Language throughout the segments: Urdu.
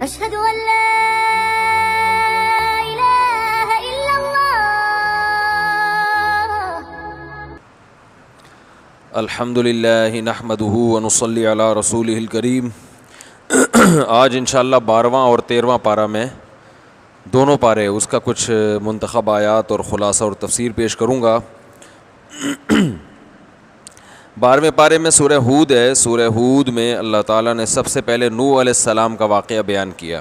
أشهد أن لا إله إلا الله. الحمد للہ نحمدہ ونصلی علی رسولہ الکریم. آج انشاءاللہ 12واں اور 13واں پارہ میں دونوں پارے اس کا کچھ منتخب آیات اور خلاصہ اور تفسیر پیش کروں گا. 12ویں پارے میں سورہ ہود ہے. سورہ ہود میں اللہ تعالیٰ نے سب سے پہلے نوح علیہ السلام کا واقعہ بیان کیا.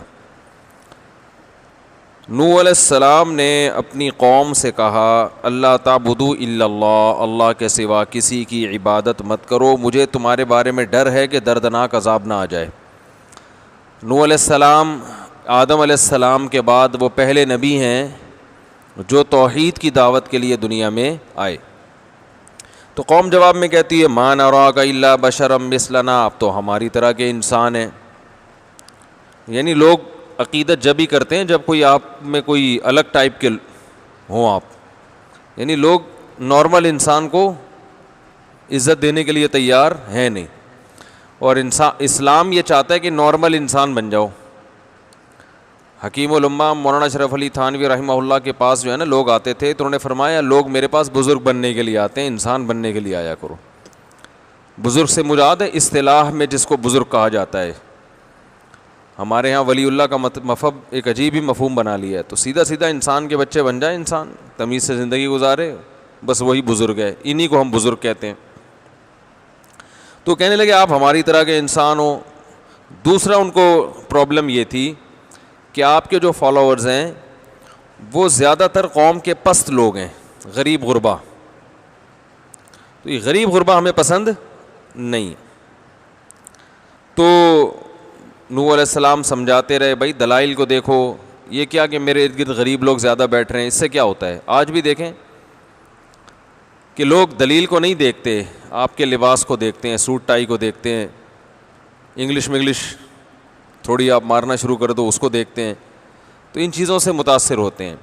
نوح علیہ السلام نے اپنی قوم سے کہا اللہ تعبدوا الا اللہ، اللہ کے سوا کسی کی عبادت مت کرو، مجھے تمہارے بارے میں ڈر ہے کہ دردناک عذاب نہ آ جائے. نوح علیہ السلام آدم علیہ السلام کے بعد وہ پہلے نبی ہیں جو توحید کی دعوت کے لیے دنیا میں آئے. تو قوم جواب میں کہتی ہے ما نراک الا بشرا مثلنا، آپ تو ہماری طرح کے انسان ہیں. یعنی لوگ عقیدت جب ہی کرتے ہیں جب کوئی آپ میں کوئی الگ ٹائپ کے ہوں آپ. یعنی لوگ نارمل انسان کو عزت دینے کے لیے تیار ہیں نہیں، اور اسلام یہ چاہتا ہے کہ نارمل انسان بن جاؤ. حکیم الامہ مولانا اشرف علی تھانوی رحمہ اللہ کے پاس جو ہے نا لوگ آتے تھے تو انہوں نے فرمایا لوگ میرے پاس بزرگ بننے کے لیے آتے ہیں، انسان بننے کے لیے آیا کرو. بزرگ سے مراد ہے اصطلاح میں جس کو بزرگ کہا جاتا ہے. ہمارے ہاں ولی اللہ کا مفہوم ایک عجیب ہی مفہوم بنا لیا ہے. تو سیدھا سیدھا انسان کے بچے بن جائے، انسان تمیز سے زندگی گزارے، بس وہی بزرگ ہے، انہی کو ہم بزرگ کہتے ہیں. تو کہنے لگے آپ ہماری طرح کے انسان ہو. دوسرا ان کو پرابلم یہ تھی کہ آپ کے جو فالوورز ہیں وہ زیادہ تر قوم کے پست لوگ ہیں، غریب غربا. تو یہ غریب غربا ہمیں پسند نہیں. تو نوح علیہ السلام سمجھاتے رہے بھائی دلائل کو دیکھو، یہ کیا کہ میرے ارد گرد غریب لوگ زیادہ بیٹھ رہے ہیں، اس سے کیا ہوتا ہے. آج بھی دیکھیں کہ لوگ دلیل کو نہیں دیکھتے، آپ کے لباس کو دیکھتے ہیں، سوٹ ٹائی کو دیکھتے ہیں، انگلش تھوڑی آپ مارنا شروع کر دو اس کو دیکھتے ہیں. تو ان چیزوں سے متاثر ہوتے ہیں.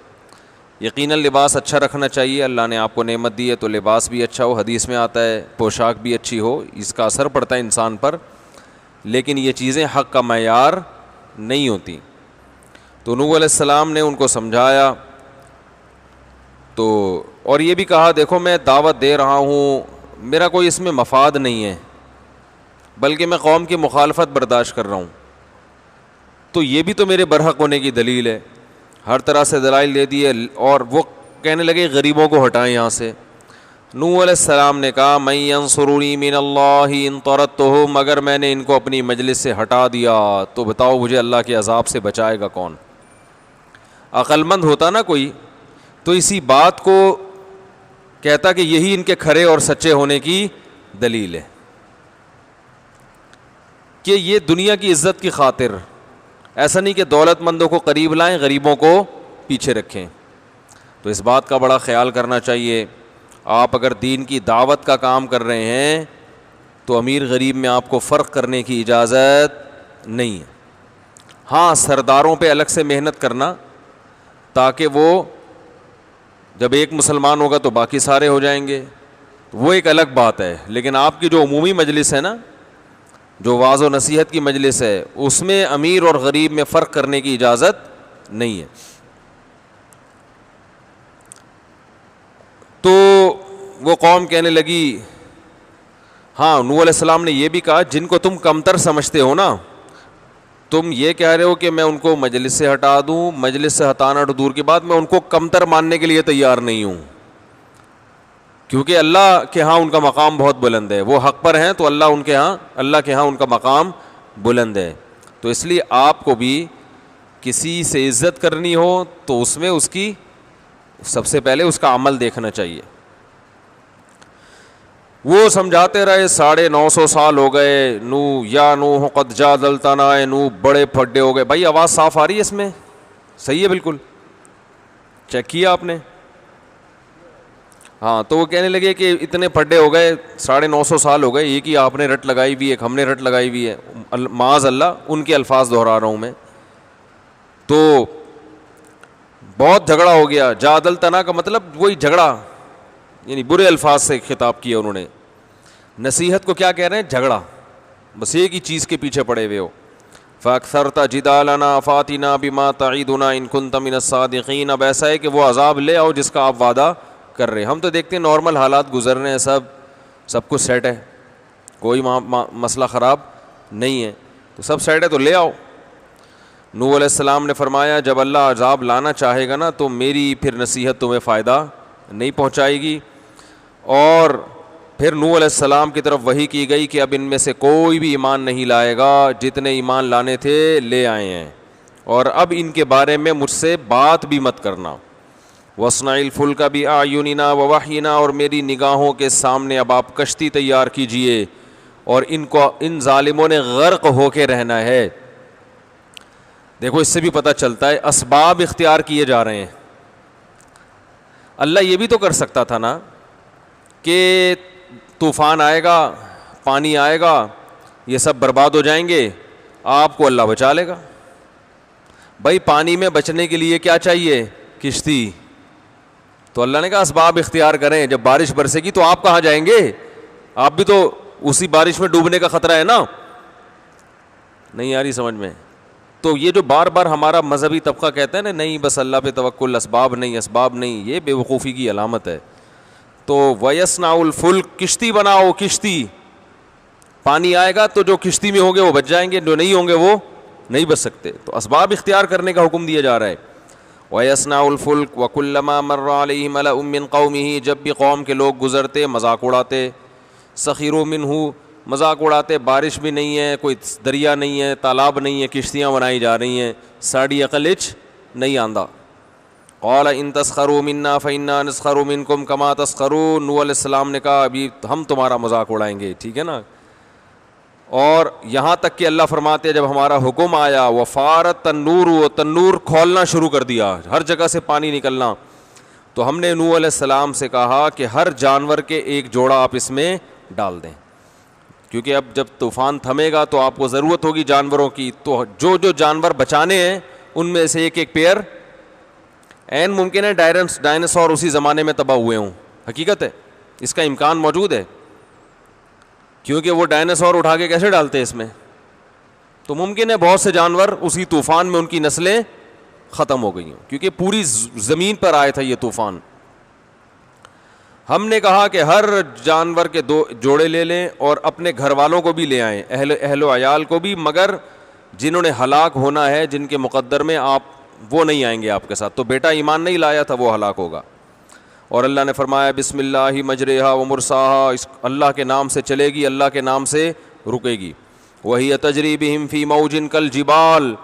یقیناً لباس اچھا رکھنا چاہیے، اللہ نے آپ کو نعمت دی ہے تو لباس بھی اچھا ہو. حدیث میں آتا ہے پوشاک بھی اچھی ہو، اس کا اثر پڑتا ہے انسان پر، لیکن یہ چیزیں حق کا معیار نہیں ہوتی. تو نوح علیہ السلام نے ان کو سمجھایا تو اور یہ بھی کہا دیکھو میں دعوت دے رہا ہوں، میرا کوئی اس میں مفاد نہیں ہے، بلکہ میں قوم کی مخالفت برداشت کر رہا ہوں. تو یہ بھی تو میرے برحق ہونے کی دلیل ہے. ہر طرح سے دلائل دے دیے. اور وہ کہنے لگے غریبوں کو ہٹائیں یہاں سے. نوح علیہ السلام نے کہا من ینصرنی من اللہ ان طردتہم، اگر میں نے ان کو اپنی مجلس سے ہٹا دیا تو بتاؤ مجھے اللہ کے عذاب سے بچائے گا کون. عقل مند ہوتا نا کوئی تو اسی بات کو کہتا کہ یہی ان کے کھرے اور سچے ہونے کی دلیل ہے کہ یہ دنیا کی عزت کی خاطر، ایسا نہیں کہ دولت مندوں کو قریب لائیں غریبوں کو پیچھے رکھیں. تو اس بات کا بڑا خیال کرنا چاہیے. آپ اگر دین کی دعوت کا کام کر رہے ہیں تو امیر غریب میں آپ کو فرق کرنے کی اجازت نہیں ہے. ہاں سرداروں پہ الگ سے محنت کرنا تاکہ وہ جب ایک مسلمان ہوگا تو باقی سارے ہو جائیں گے، وہ ایک الگ بات ہے. لیکن آپ کی جو عمومی مجلس ہے نا، جو واعظ و نصیحت کی مجلس ہے، اس میں امیر اور غریب میں فرق کرنے کی اجازت نہیں ہے. تو وہ قوم کہنے لگی ہاں نوح علیہ السلام نے یہ بھی کہا جن کو تم کمتر سمجھتے ہو نا، تم یہ کہہ رہے ہو کہ میں ان کو مجلس سے ہٹا دوں، مجلس سے ہٹانا تو دور کی بات، میں ان کو کمتر ماننے کے لیے تیار نہیں ہوں، کیونکہ اللہ کے ہاں ان کا مقام بہت بلند ہے. وہ حق پر ہیں تو اللہ کے ہاں ان کا مقام بلند ہے. تو اس لیے آپ کو بھی کسی سے عزت کرنی ہو تو اس میں اس کی سب سے پہلے اس کا عمل دیکھنا چاہیے. وہ سمجھاتے رہے 950 سال ہو گئے. یا نوح قد جادلتنا، نوح بڑے پھڈے ہو گئے. بھائی آواز صاف آ رہی ہے اس میں؟ صحیح ہے بالکل؟ چیک کیا آپ نے؟ ہاں. تو وہ کہنے لگے کہ اتنے پھڈے ہو گئے، 950 سال ہو گئے، ایک ہی آپ نے رٹ لگائی ہوئی ہے، ایک ہم نے رٹ لگائی ہوئی ہے. معاذ اللہ ان کے الفاظ دہرا رہا ہوں میں. تو بہت جھگڑا ہو گیا. جادلتنا کا مطلب وہی جھگڑا، یعنی برے الفاظ سے خطاب کیا انہوں نے. نصیحت کو کیا کہہ رہے ہیں؟ جھگڑا. بس ایک ہی چیز کے پیچھے پڑے ہوئے ہو. فَأَكْثَرْتَ جِدَالَنَا فَأْتِنَا بِمَا تَعِدُنَا إِن كُنتَ مِنَ الصَّادِقِينَ. اب ایسا ہے کہ وہ عذاب لے آؤ جس کا آپ وعدہ کر رہے ہیں. ہم تو دیکھتے ہیں نارمل حالات گزر رہے ہیں, سب کچھ سیٹ ہے, کوئی مسئلہ خراب نہیں ہے, تو سب سیٹ ہے تو لے آؤ. نوح علیہ السلام نے فرمایا جب اللہ عذاب لانا چاہے گا نا تو میری پھر نصیحت تمہیں فائدہ نہیں پہنچائے گی. اور پھر نوح علیہ السلام کی طرف وحی کی گئی کہ اب ان میں سے کوئی بھی ایمان نہیں لائے گا, جتنے ایمان لانے تھے لے آئے ہیں, اور اب ان کے بارے میں مجھ سے بات بھی مت کرنا. وَاصْنَعِ الْفُلْكَ بِأَعْيُنِنَا وَوَحْيِنَا, اور میری نگاہوں کے سامنے اب آپ کشتی تیار کیجئے, اور ان ظالموں نے غرق ہو کے رہنا ہے. دیکھو اس سے بھی پتہ چلتا ہے اسباب اختیار کیے جا رہے ہیں. اللہ یہ بھی تو کر سکتا تھا نا کہ طوفان آئے گا, پانی آئے گا, یہ سب برباد ہو جائیں گے, آپ کو اللہ بچا لے گا. بھائی پانی میں بچنے کے لیے کیا چاہیے؟ کشتی. تو اللہ نے کہا اسباب اختیار کریں, جب بارش برسے گی تو آپ کہاں جائیں گے؟ آپ بھی تو اسی بارش میں ڈوبنے کا خطرہ ہے نا. نہیں آ رہی سمجھ میں؟ تو یہ جو بار بار ہمارا مذہبی طبقہ کہتا ہے نا نہیں بس اللہ پہ توکل, اسباب نہیں, یہ بے وقوفی کی علامت ہے. تو وَيَصْنَعُ الْفُلْكَ, کشتی بناؤ, کشتی. پانی آئے گا تو جو کشتی میں ہوں گے وہ بچ جائیں گے, جو نہیں ہوں گے وہ نہیں بچ سکتے. تو اسباب اختیار کرنے کا حکم دیا جا رہا ہے. وَيَصْنَعُ الْفُلْكَ وَكُلَّمَا مَرَّ عَلَيْهِ مَلَأٌ مِّن قَوْمِهِ, جب بھی قوم کے لوگ گزرتے مذاق اڑاتے. سَخِرُوا مِنْهُ, مذاق اڑاتے, بارش بھی نہیں ہے, کوئی دریا نہیں ہے, تالاب نہیں ہے, کشتیاں بنائی جا رہی ہیں, ساڑی عقل اچ نہیں آندا. قال ان تسخروا منا فإنا نسخر منکم کما تسخرون. نوح علیہ السلام نے کہا ابھی ہم تمہارا مذاق اڑائیں گے, ٹھیک ہے نا. اور یہاں تک کہ اللہ فرماتے ہیں جب ہمارا حکم آیا وفارت تنور, و تنور کھولنا شروع کر دیا, ہر جگہ سے پانی نکلنا, تو ہم نے نوح علیہ السلام سے کہا کہ ہر جانور کے ایک جوڑا آپ اس میں ڈال دیں, کیونکہ اب جب طوفان تھمے گا تو آپ کو ضرورت ہوگی جانوروں کی. تو جو جانور بچانے ہیں ان میں سے ایک پیئر, این ممکن ہے ڈائناسور اسی زمانے میں تباہ ہوئے ہوں, حقیقت ہے, اس کا امکان موجود ہے, کیونکہ وہ ڈائناسور اٹھا کے کیسے ڈالتے ہیں اس میں, تو ممکن ہے بہت سے جانور اسی طوفان میں ان کی نسلیں ختم ہو گئی ہوں, کیونکہ پوری زمین پر آیا تھا یہ طوفان. ہم نے کہا کہ ہر جانور کے 2 جوڑے لے لیں اور اپنے گھر والوں کو بھی لے آئیں, اہل و عیال کو بھی, مگر جنہوں نے ہلاک ہونا ہے جن کے مقدر میں آپ وہ نہیں آئیں گے آپ کے ساتھ. تو بیٹا ایمان نہیں لایا تھا وہ ہلاک ہوگا. اور اللہ نے فرمایا بسم اللہ مجریہا و مرساہا, اللہ کے نام سے چلے گی, اللہ کے نام سے رکے گی. وہی تجری بہم فی موج کالجبال,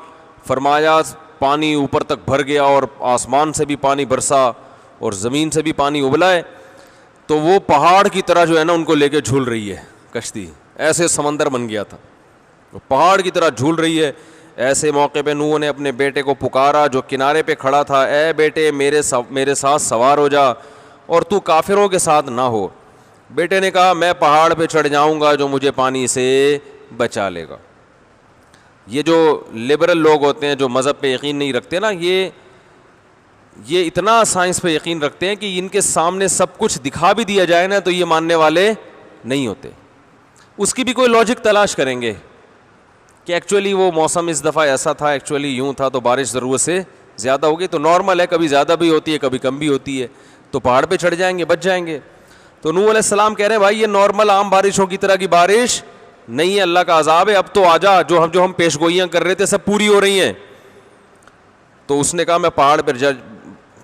فرمایا پانی اوپر تک بھر گیا اور آسمان سے بھی پانی برسا اور زمین سے بھی پانی ابلا ہے, تو وہ پہاڑ کی طرح جو ہے نا ان کو لے کے جھول رہی ہے کشتی, ایسے سمندر بن گیا تھا, وہ پہاڑ کی طرح جھول رہی ہے. ایسے موقع پہ نوح نے اپنے بیٹے کو پکارا جو کنارے پہ کھڑا تھا, اے بیٹے میرے ساتھ سوار ہو جا اور تو کافروں کے ساتھ نہ ہو. بیٹے نے کہا میں پہاڑ پہ چڑھ جاؤں گا جو مجھے پانی سے بچا لے گا. یہ جو لبرل لوگ ہوتے ہیں جو مذہب پہ یقین نہیں رکھتے نا, یہ اتنا سائنس پہ یقین رکھتے ہیں کہ ان کے سامنے سب کچھ دکھا بھی دیا جائے نا تو یہ ماننے والے نہیں ہوتے. اس کی بھی کوئی لاجک تلاش کریں گے کہ ایکچولی وہ موسم اس دفعہ ایسا تھا, ایکچولی یوں تھا, تو بارش ضرورت سے زیادہ ہوگی, تو نارمل ہے, کبھی زیادہ بھی ہوتی ہے کبھی کم بھی ہوتی ہے, تو پہاڑ پہ چڑھ جائیں گے, بچ جائیں گے. تو نوح علیہ السلام کہہ رہے ہیں بھائی یہ نارمل عام بارشوں کی طرح کی بارش نہیں ہے, اللہ کا عذاب ہے, اب تو آ جا, جو ہم پیش گوئیاں کر رہے تھے سب پوری ہو رہی ہیں. تو اس نے کہا میں پہاڑ پہ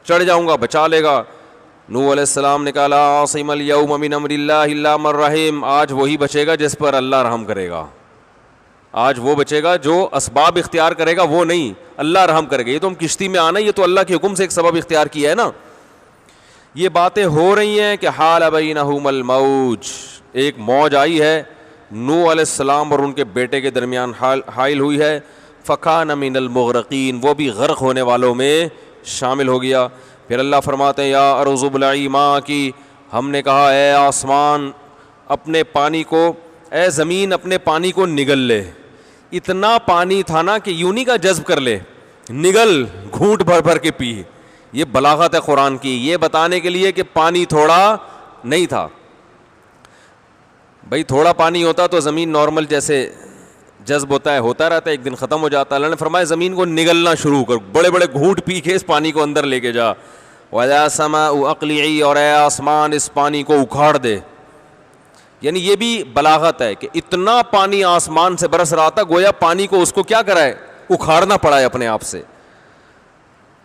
چڑھ جاؤں گا, بچا لے گا. نوح علیہ السلام نے کہا لا عاصم اليوم من امر اللہ الا من رحم, آج وہی بچے گا جس پر اللہ رحم کرے گا, آج وہ بچے گا جو اسباب اختیار کرے گا, وہ نہیں, اللہ رحم کرے گا. یہ تو ہم کشتی میں آنا, یہ تو اللہ کے حکم سے ایک سبب اختیار کیا ہے نا. یہ باتیں ہو رہی ہیں کہ حال بینہم الموج, ایک موج آئی ہے نوح علیہ السلام اور ان کے بیٹے کے درمیان حائل ہوئی ہے. فکان من المغرقین, وہ بھی غرق ہونے والوں میں شامل ہو گیا. پھر اللہ فرماتے ہیں یا ارض ابلعی ماءکی, ہم نے کہا اے آسمان اپنے پانی کو, اے زمین اپنے پانی کو نگل لے. اتنا پانی تھا نا کہ یونی کا جذب کر لے, نگل, گھونٹ بھر بھر کے پی. یہ بلاغت ہے قرآن کی, یہ بتانے کے لیے کہ پانی تھوڑا نہیں تھا. بھائی تھوڑا پانی ہوتا تو زمین نارمل جیسے جذب ہوتا ہے, ایک دن ختم ہو جاتا ہے. اللہ نے فرمایا زمین کو نگلنا شروع کر, بڑے بڑے گھونٹ پی کے اس پانی کو اندر لے کے جا. وَيَا سَمَاءُ أَقْلِعِي, اور اے آسمان اس پانی کو اکھاڑ دے. یعنی یہ بھی بلاغت ہے کہ اتنا پانی آسمان سے برس رہا تھا, گویا پانی کو اس کو کیا کرا ہے, اکھاڑنا پڑا ہے اپنے آپ سے.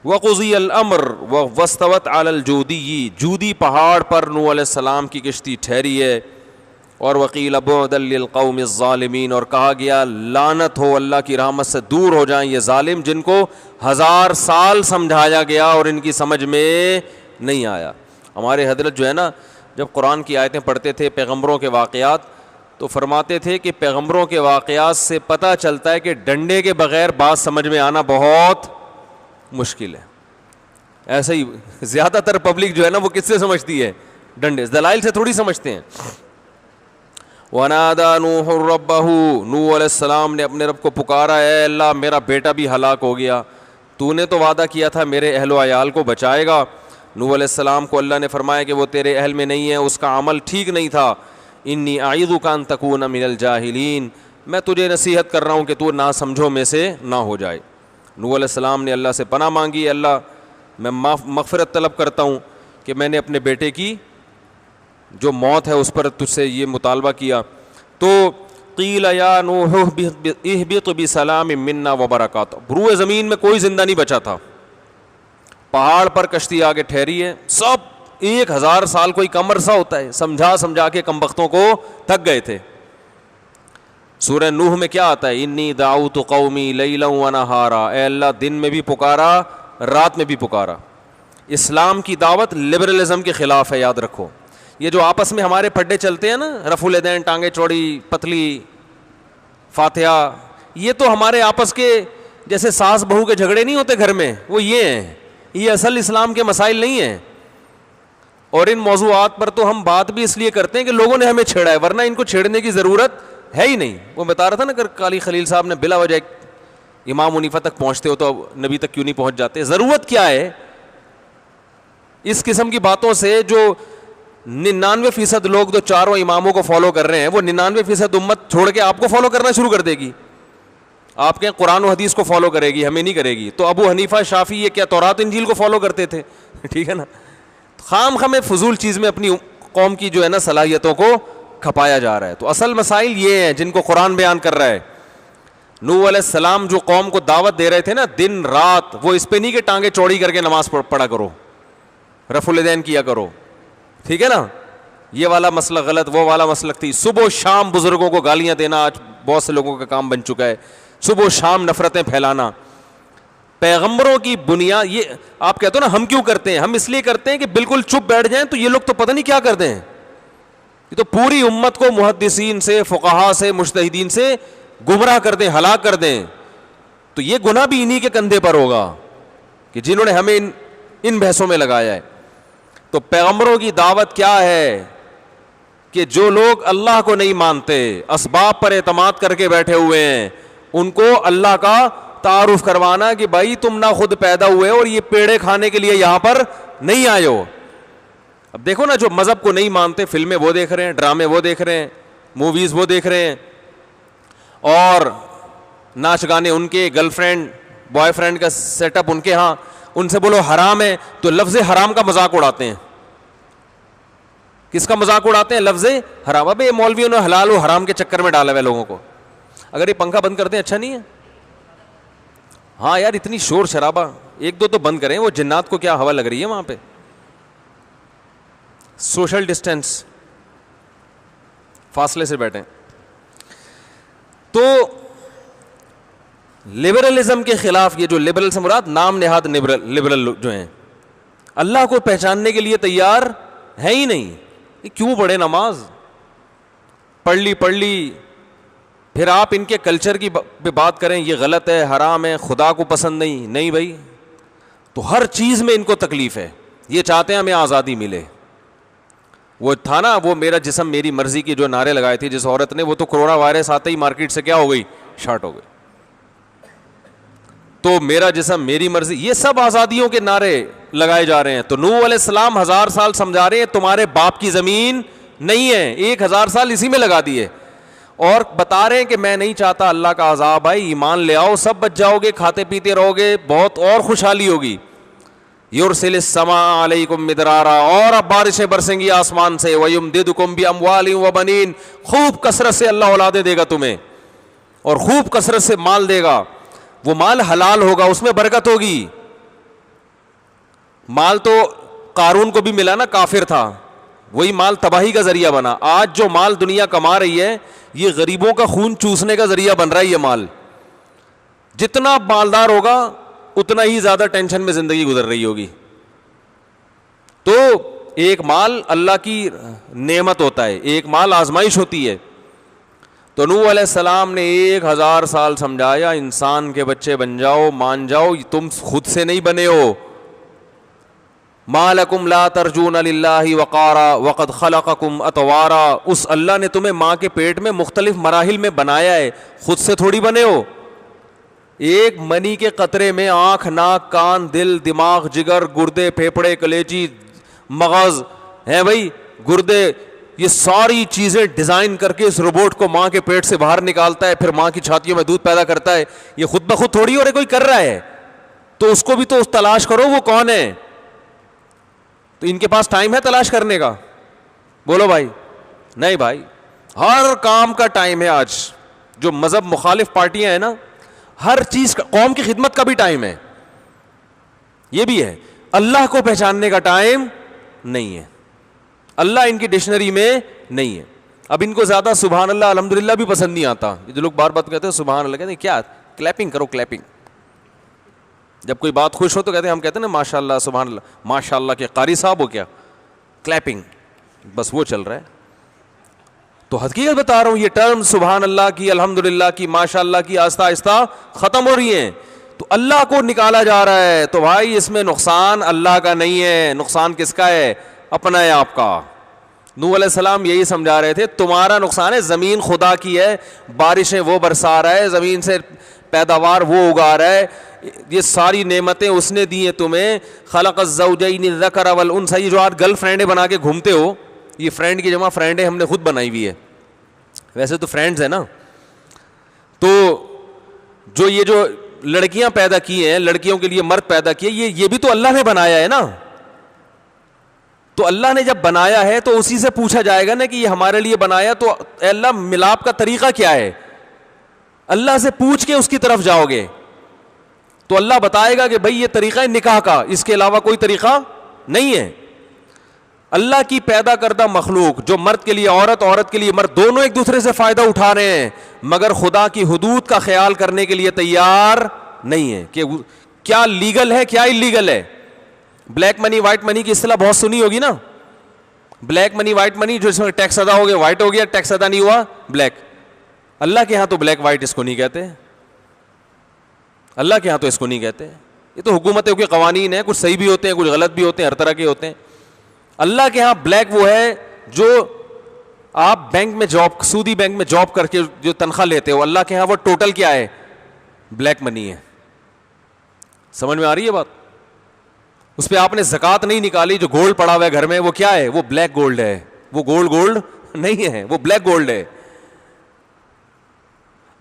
وَقُضِيَ الْأَمْرُ وَاسْتَوَتْ عَلَى الْجُودِيِّ, جودی پہاڑ پر نوح علیہ السلام کی کشتی ٹھہری ہے. اور وَقِيلَ بُعْدًا لِلْقَوْمِ الظَّالِمِينَ, اور کہا گیا لعنت ہو, اللہ کی رحمت سے دور ہو جائیں یہ ظالم جن کو 1000 سال سمجھایا گیا اور ان کی سمجھ میں نہیں آیا. ہمارے حضرت جو ہے نا, جب قرآن کی آیتیں پڑھتے تھے پیغمبروں کے واقعات, تو فرماتے تھے کہ پیغمبروں کے واقعات سے پتہ چلتا ہے کہ ڈنڈے کے بغیر بات سمجھ میں آنا بہت مشکل ہے. ایسے ہی زیادہ تر پبلک جو ہے نا وہ کس سے سمجھتی ہے, ڈنڈے, دلائل سے تھوڑی سمجھتے ہیں. وَنَادَى نُوحٌ رَبَّهُ, نوح علیہ السلام نے اپنے رب کو پکارا, اے اللہ میرا بیٹا بھی ہلاک ہو گیا, تو نے تو وعدہ کیا تھا میرے اہل و عیال کو بچائے گا. نوح علیہ السلام کو اللہ نے فرمایا کہ وہ تیرے اہل میں نہیں ہے, اس کا عمل ٹھیک نہیں تھا. انی اعیذک ان تکون من الجاہلین, میں تجھے نصیحت کر رہا ہوں کہ تو نہ سمجھو میں سے نہ ہو جائے. نوح علیہ السلام نے اللہ سے پناہ مانگی, اللہ میں مغفرت طلب کرتا ہوں کہ میں نے اپنے بیٹے کی جو موت ہے اس پر تجھ سے یہ مطالبہ کیا. تو قیل یا نوح اہبط بسلام منا وبرکاتہ, روئے زمین میں کوئی زندہ نہیں بچا تھا, پہاڑ پر کشتی آگے ٹھہری ہے, سب 1000 سال کوئی کم عرصہ ہوتا ہے, سمجھا کے کمبختوں کو تھک گئے تھے. سورہ نوح میں کیا آتا ہے, انی دعوت قومی لیلا ونہارا, اے اللہ دن میں بھی پکارا رات میں بھی پکارا. اسلام کی دعوت لبرلزم کے خلاف ہے, یاد رکھو. یہ جو آپس میں ہمارے پھڈے چلتے ہیں نا, رفع الیدین, ٹانگیں چوڑی, پتلی, فاتحہ, یہ تو ہمارے آپس کے جیسے ساس بہو کے جھگڑے نہیں ہوتے گھر میں, وہ یہ ہیں, یہ اصل اسلام کے مسائل نہیں ہیں. اور ان موضوعات پر تو ہم بات بھی اس لیے کرتے ہیں کہ لوگوں نے ہمیں چھیڑا ہے, ورنہ ان کو چھیڑنے کی ضرورت ہے ہی نہیں. وہ بتا رہا تھا نا قالی خلیل صاحب نے, بلا وجہ امام حنیفہ تک پہنچتے ہو تو نبی تک کیوں نہیں پہنچ جاتے, ضرورت کیا ہے اس قسم کی باتوں سے. جو 99% لوگ جو چاروں اماموں کو فالو کر رہے ہیں, وہ 99% امت چھوڑ کے آپ کو فالو کرنا شروع کر دے گی, آپ کے قرآن و حدیث کو فالو کرے گی, ہمیں نہیں کرے گی. تو ابو حنیفہ شافعی یہ کیا تورات انجیل کو فالو کرتے تھے, ٹھیک ہے نا. خام خواہ فضول چیز میں اپنی قوم کی جو ہے نا صلاحیتوں کو کھپایا جا رہا ہے. تو اصل مسائل یہ ہیں جن کو قرآن بیان کر رہا ہے. نوح علیہ السلام جو قوم کو دعوت دے رہے تھے نا دن رات, وہ اس پہ نہیں کہ ٹانگیں چوڑی کر کے نماز پڑھا کرو, رفع الیدین کیا کرو, ٹھیک ہے نا, یہ والا مسئلہ غلط, وہ والا مسلک تھی. صبح و شام بزرگوں کو گالیاں دینا آج بہت سے لوگوں کا کام بن چکا ہے, صبح و شام نفرتیں پھیلانا. پیغمبروں کی بنیاد یہ آپ کہتے ہو نا, ہم کیوں کرتے ہیں, ہم اس لیے کرتے ہیں کہ بالکل چپ بیٹھ جائیں تو یہ لوگ تو پتہ نہیں کیا کرتے ہیں. یہ تو پوری امت کو محدثین سے, فقہا سے, مجتہدین سے گمراہ کر دیں, ہلاک کر دیں. تو یہ گناہ بھی انہی کے کندھے پر ہوگا کہ جنہوں نے ہمیں ان بحثوں میں لگایا ہے. تو پیغمبروں کی دعوت کیا ہے کہ جو لوگ اللہ کو نہیں مانتے, اسباب پر اعتماد کر کے بیٹھے ہوئے ہیں, ان کو اللہ کا تعارف کروانا کہ بھائی تم نہ خود پیدا ہوئے اور یہ پیڑے کھانے کے لیے یہاں پر نہیں آئے ہو. اب دیکھو نا, جو مذہب کو نہیں مانتے فلمیں وہ دیکھ رہے ہیں, ڈرامے وہ دیکھ رہے ہیں, موویز وہ دیکھ رہے ہیں, اور ناچ گانے ان کے, گرل فرینڈ بوائے فرینڈ کا سیٹ اپ ان کے ہاں. ان سے بولو حرام ہے تو لفظ حرام کا مذاق اڑاتے ہیں. کس کا مذاق اڑاتے ہیں؟ لفظ حرام. ابے مولویوں نے حلال و حرام کے چکر میں ڈالا ہوا ہے لوگوں کو. اگر یہ پنکھا بند کرتے ہیں اچھا نہیں ہے؟ ہاں یار اتنی شور شرابہ, 1-2 تو بند کریں, وہ جنات کو کیا ہوا لگ رہی ہے وہاں پہ. سوشل ڈسٹینس, فاصلے سے بیٹھیں. تو لبرلزم کے خلاف, یہ جو لبرل سے مراد نام نہاد لبرل جو ہیں, اللہ کو پہچاننے کے لیے تیار ہے ہی نہیں. کیوں پڑھے نماز, پڑھ لی, پھر آپ ان کے کلچر کی پہ بات کریں یہ غلط ہے, حرام ہے, خدا کو پسند نہیں بھائی. تو ہر چیز میں ان کو تکلیف ہے, یہ چاہتے ہیں ہمیں آزادی ملے. وہ تھا نا, وہ میرا جسم میری مرضی کی جو نعرے لگائے تھے جس عورت نے, وہ تو کورونا وائرس آتے ہی مارکیٹ سے کیا ہو گئی, شارٹ ہو گئی. تو میرا جسم میری مرضی, یہ سب آزادیوں کے نعرے لگائے جا رہے ہیں. تو نوح علیہ السلام 1000 سال سمجھا رہے ہیں تمہارے باپ کی زمین نہیں ہے, 1000 سال اسی میں لگا دیے. اور بتا رہے ہیں کہ میں نہیں چاہتا اللہ کا عذاب آئے, ایمان لے آؤ, سب بچ جاؤ گے, کھاتے پیتے رہو گے, بہت اور خوشحالی ہوگی. یرسل السماء علیکم مدرارا, اور اب بارشیں برسیں گی آسمان سے. ویمددکم باموال وبنین, خوب کثرت سے اللہ اولادیں دے گا تمہیں, اور خوب کثرت سے مال دے گا. وہ مال حلال ہوگا, اس میں برکت ہوگی. مال تو قارون کو بھی ملا نا, کافر تھا, وہی مال تباہی کا ذریعہ بنا. آج جو مال دنیا کما رہی ہے یہ غریبوں کا خون چوسنے کا ذریعہ بن رہا ہے. یہ مال جتنا مالدار ہوگا اتنا ہی زیادہ ٹینشن میں زندگی گزر رہی ہوگی. تو ایک مال اللہ کی نعمت ہوتا ہے, ایک مال آزمائش ہوتی ہے. تو نوح علیہ السلام نے 1000 سال سمجھایا, انسان کے بچے بن جاؤ, مان جاؤ, تم خود سے نہیں بنے ہو. ما لکم لا ترجون للہ وقارا وقد خلقکم اطوارا, اس اللہ نے تمہیں ماں کے پیٹ میں مختلف مراحل میں بنایا ہے, خود سے تھوڑی بنے ہو. ایک منی کے قطرے میں آنکھ, ناک, کان, دل, دماغ, جگر, گردے, پھیپھڑے, کلیجی, مغز ہیں بھائی, گردے, یہ ساری چیزیں ڈیزائن کر کے اس روبوٹ کو ماں کے پیٹ سے باہر نکالتا ہے, پھر ماں کی چھاتیوں میں دودھ پیدا کرتا ہے. یہ خود بخود تھوڑی ہو رہا ہے, کوئی کر رہا ہے, تو اس کو بھی تو تلاش کرو وہ کون ہے. تو ان کے پاس ٹائم ہے تلاش کرنے کا؟ بولو بھائی. نہیں بھائی, ہر کام کا ٹائم ہے. آج جو مذہب مخالف پارٹیاں ہیں نا, ہر چیز کا, قوم کی خدمت کا بھی ٹائم ہے, یہ بھی ہے. اللہ کو پہچاننے کا ٹائم نہیں ہے, اللہ ان کی ڈکشنری میں نہیں ہے. اب ان کو زیادہ سبحان اللہ الحمدللہ بھی پسند نہیں آتا. یہ جو لوگ بار بات کہتے ہیں سبحان اللہ, کہتے ہیں کیا کلیپنگ کرو, کلیپنگ. جب کوئی بات خوش ہو تو کہتے ہیں, ہم کہتے ہیں نا ماشاء اللہ سبحان اللہ, ماشاء اللہ کے قاری صاحب ہو کیا, کلیپنگ, بس وہ چل رہا ہے. تو حقیقت بتا رہا ہوں, یہ ٹرم سبحان اللہ کی, الحمدللہ کی, ماشاء اللہ کی آہستہ آہستہ ختم ہو رہی ہیں. تو اللہ کو نکالا جا رہا ہے. تو بھائی اس میں نقصان اللہ کا نہیں ہے, نقصان کس کا ہے؟ اپنا ہے, آپ کا. نوح علیہ السلام یہی سمجھا رہے تھے, تمہارا نقصان ہے, زمین خدا کی ہے, بارشیں وہ برسا رہا ہے, زمین سے پیداوار وہ اگا رہا ہے, یہ ساری نعمتیں اس نے دی ہیں تمہیں. خلق الزوجین الذکر والانثى, یہ جو آج گرل فرینڈیں بنا کے گھومتے ہو, یہ فرینڈ کی جمع فرینڈیں ہم نے خود بنائی ہوئی ہے, ویسے تو فرینڈز ہیں نا. تو جو یہ جو لڑکیاں پیدا کی ہیں, لڑکیوں کے لیے مرد پیدا کیے, یہ بھی تو اللہ نے بنایا ہے نا. تو اللہ نے جب بنایا ہے تو اسی سے پوچھا جائے گا نا کہ یہ ہمارے لیے بنایا, تو اے اللہ ملاپ کا طریقہ کیا ہے؟ اللہ سے پوچھ کے اس کی طرف جاؤ گے تو اللہ بتائے گا کہ بھئی یہ طریقہ ہے نکاح کا, اس کے علاوہ کوئی طریقہ نہیں ہے. اللہ کی پیدا کردہ مخلوق, جو مرد کے لیے عورت, عورت کے لیے مرد, دونوں ایک دوسرے سے فائدہ اٹھا رہے ہیں, مگر خدا کی حدود کا خیال کرنے کے لیے تیار نہیں ہے کہ کیا لیگل ہے کیا اللیگل ہے. بلیک منی وائٹ منی کی اصطلاح بہت سنی ہوگی نا. بلیک منی وائٹ منی, جو اس میں ٹیکس ادا ہو گیا وائٹ ہو گیا, ٹیکس ادا نہیں ہوا بلیک. اللہ کے ہاں تو بلیک وائٹ اس کو نہیں کہتے, اللہ کے ہاں تو اس کو نہیں کہتے. یہ تو حکومتوں کے قوانین ہیں, کچھ صحیح بھی ہوتے ہیں, کچھ غلط بھی ہوتے ہیں, ہر طرح کے ہوتے ہیں. اللہ کے ہاں بلیک وہ ہے جو آپ بینک میں جاب, سودی بینک میں جاب کر کے جو تنخواہ لیتے ہو, اللہ کے ہاں وہ ٹوٹل کیا ہے؟ بلیک منی ہے. سمجھ میں آ رہی ہے بات؟ اس پہ آپ نے زکوٰۃ نہیں نکالی, جو گولڈ پڑا ہوا ہے گھر میں وہ کیا ہے؟ وہ بلیک گولڈ ہے, وہ گولڈ نہیں ہے, وہ بلیک گولڈ ہے.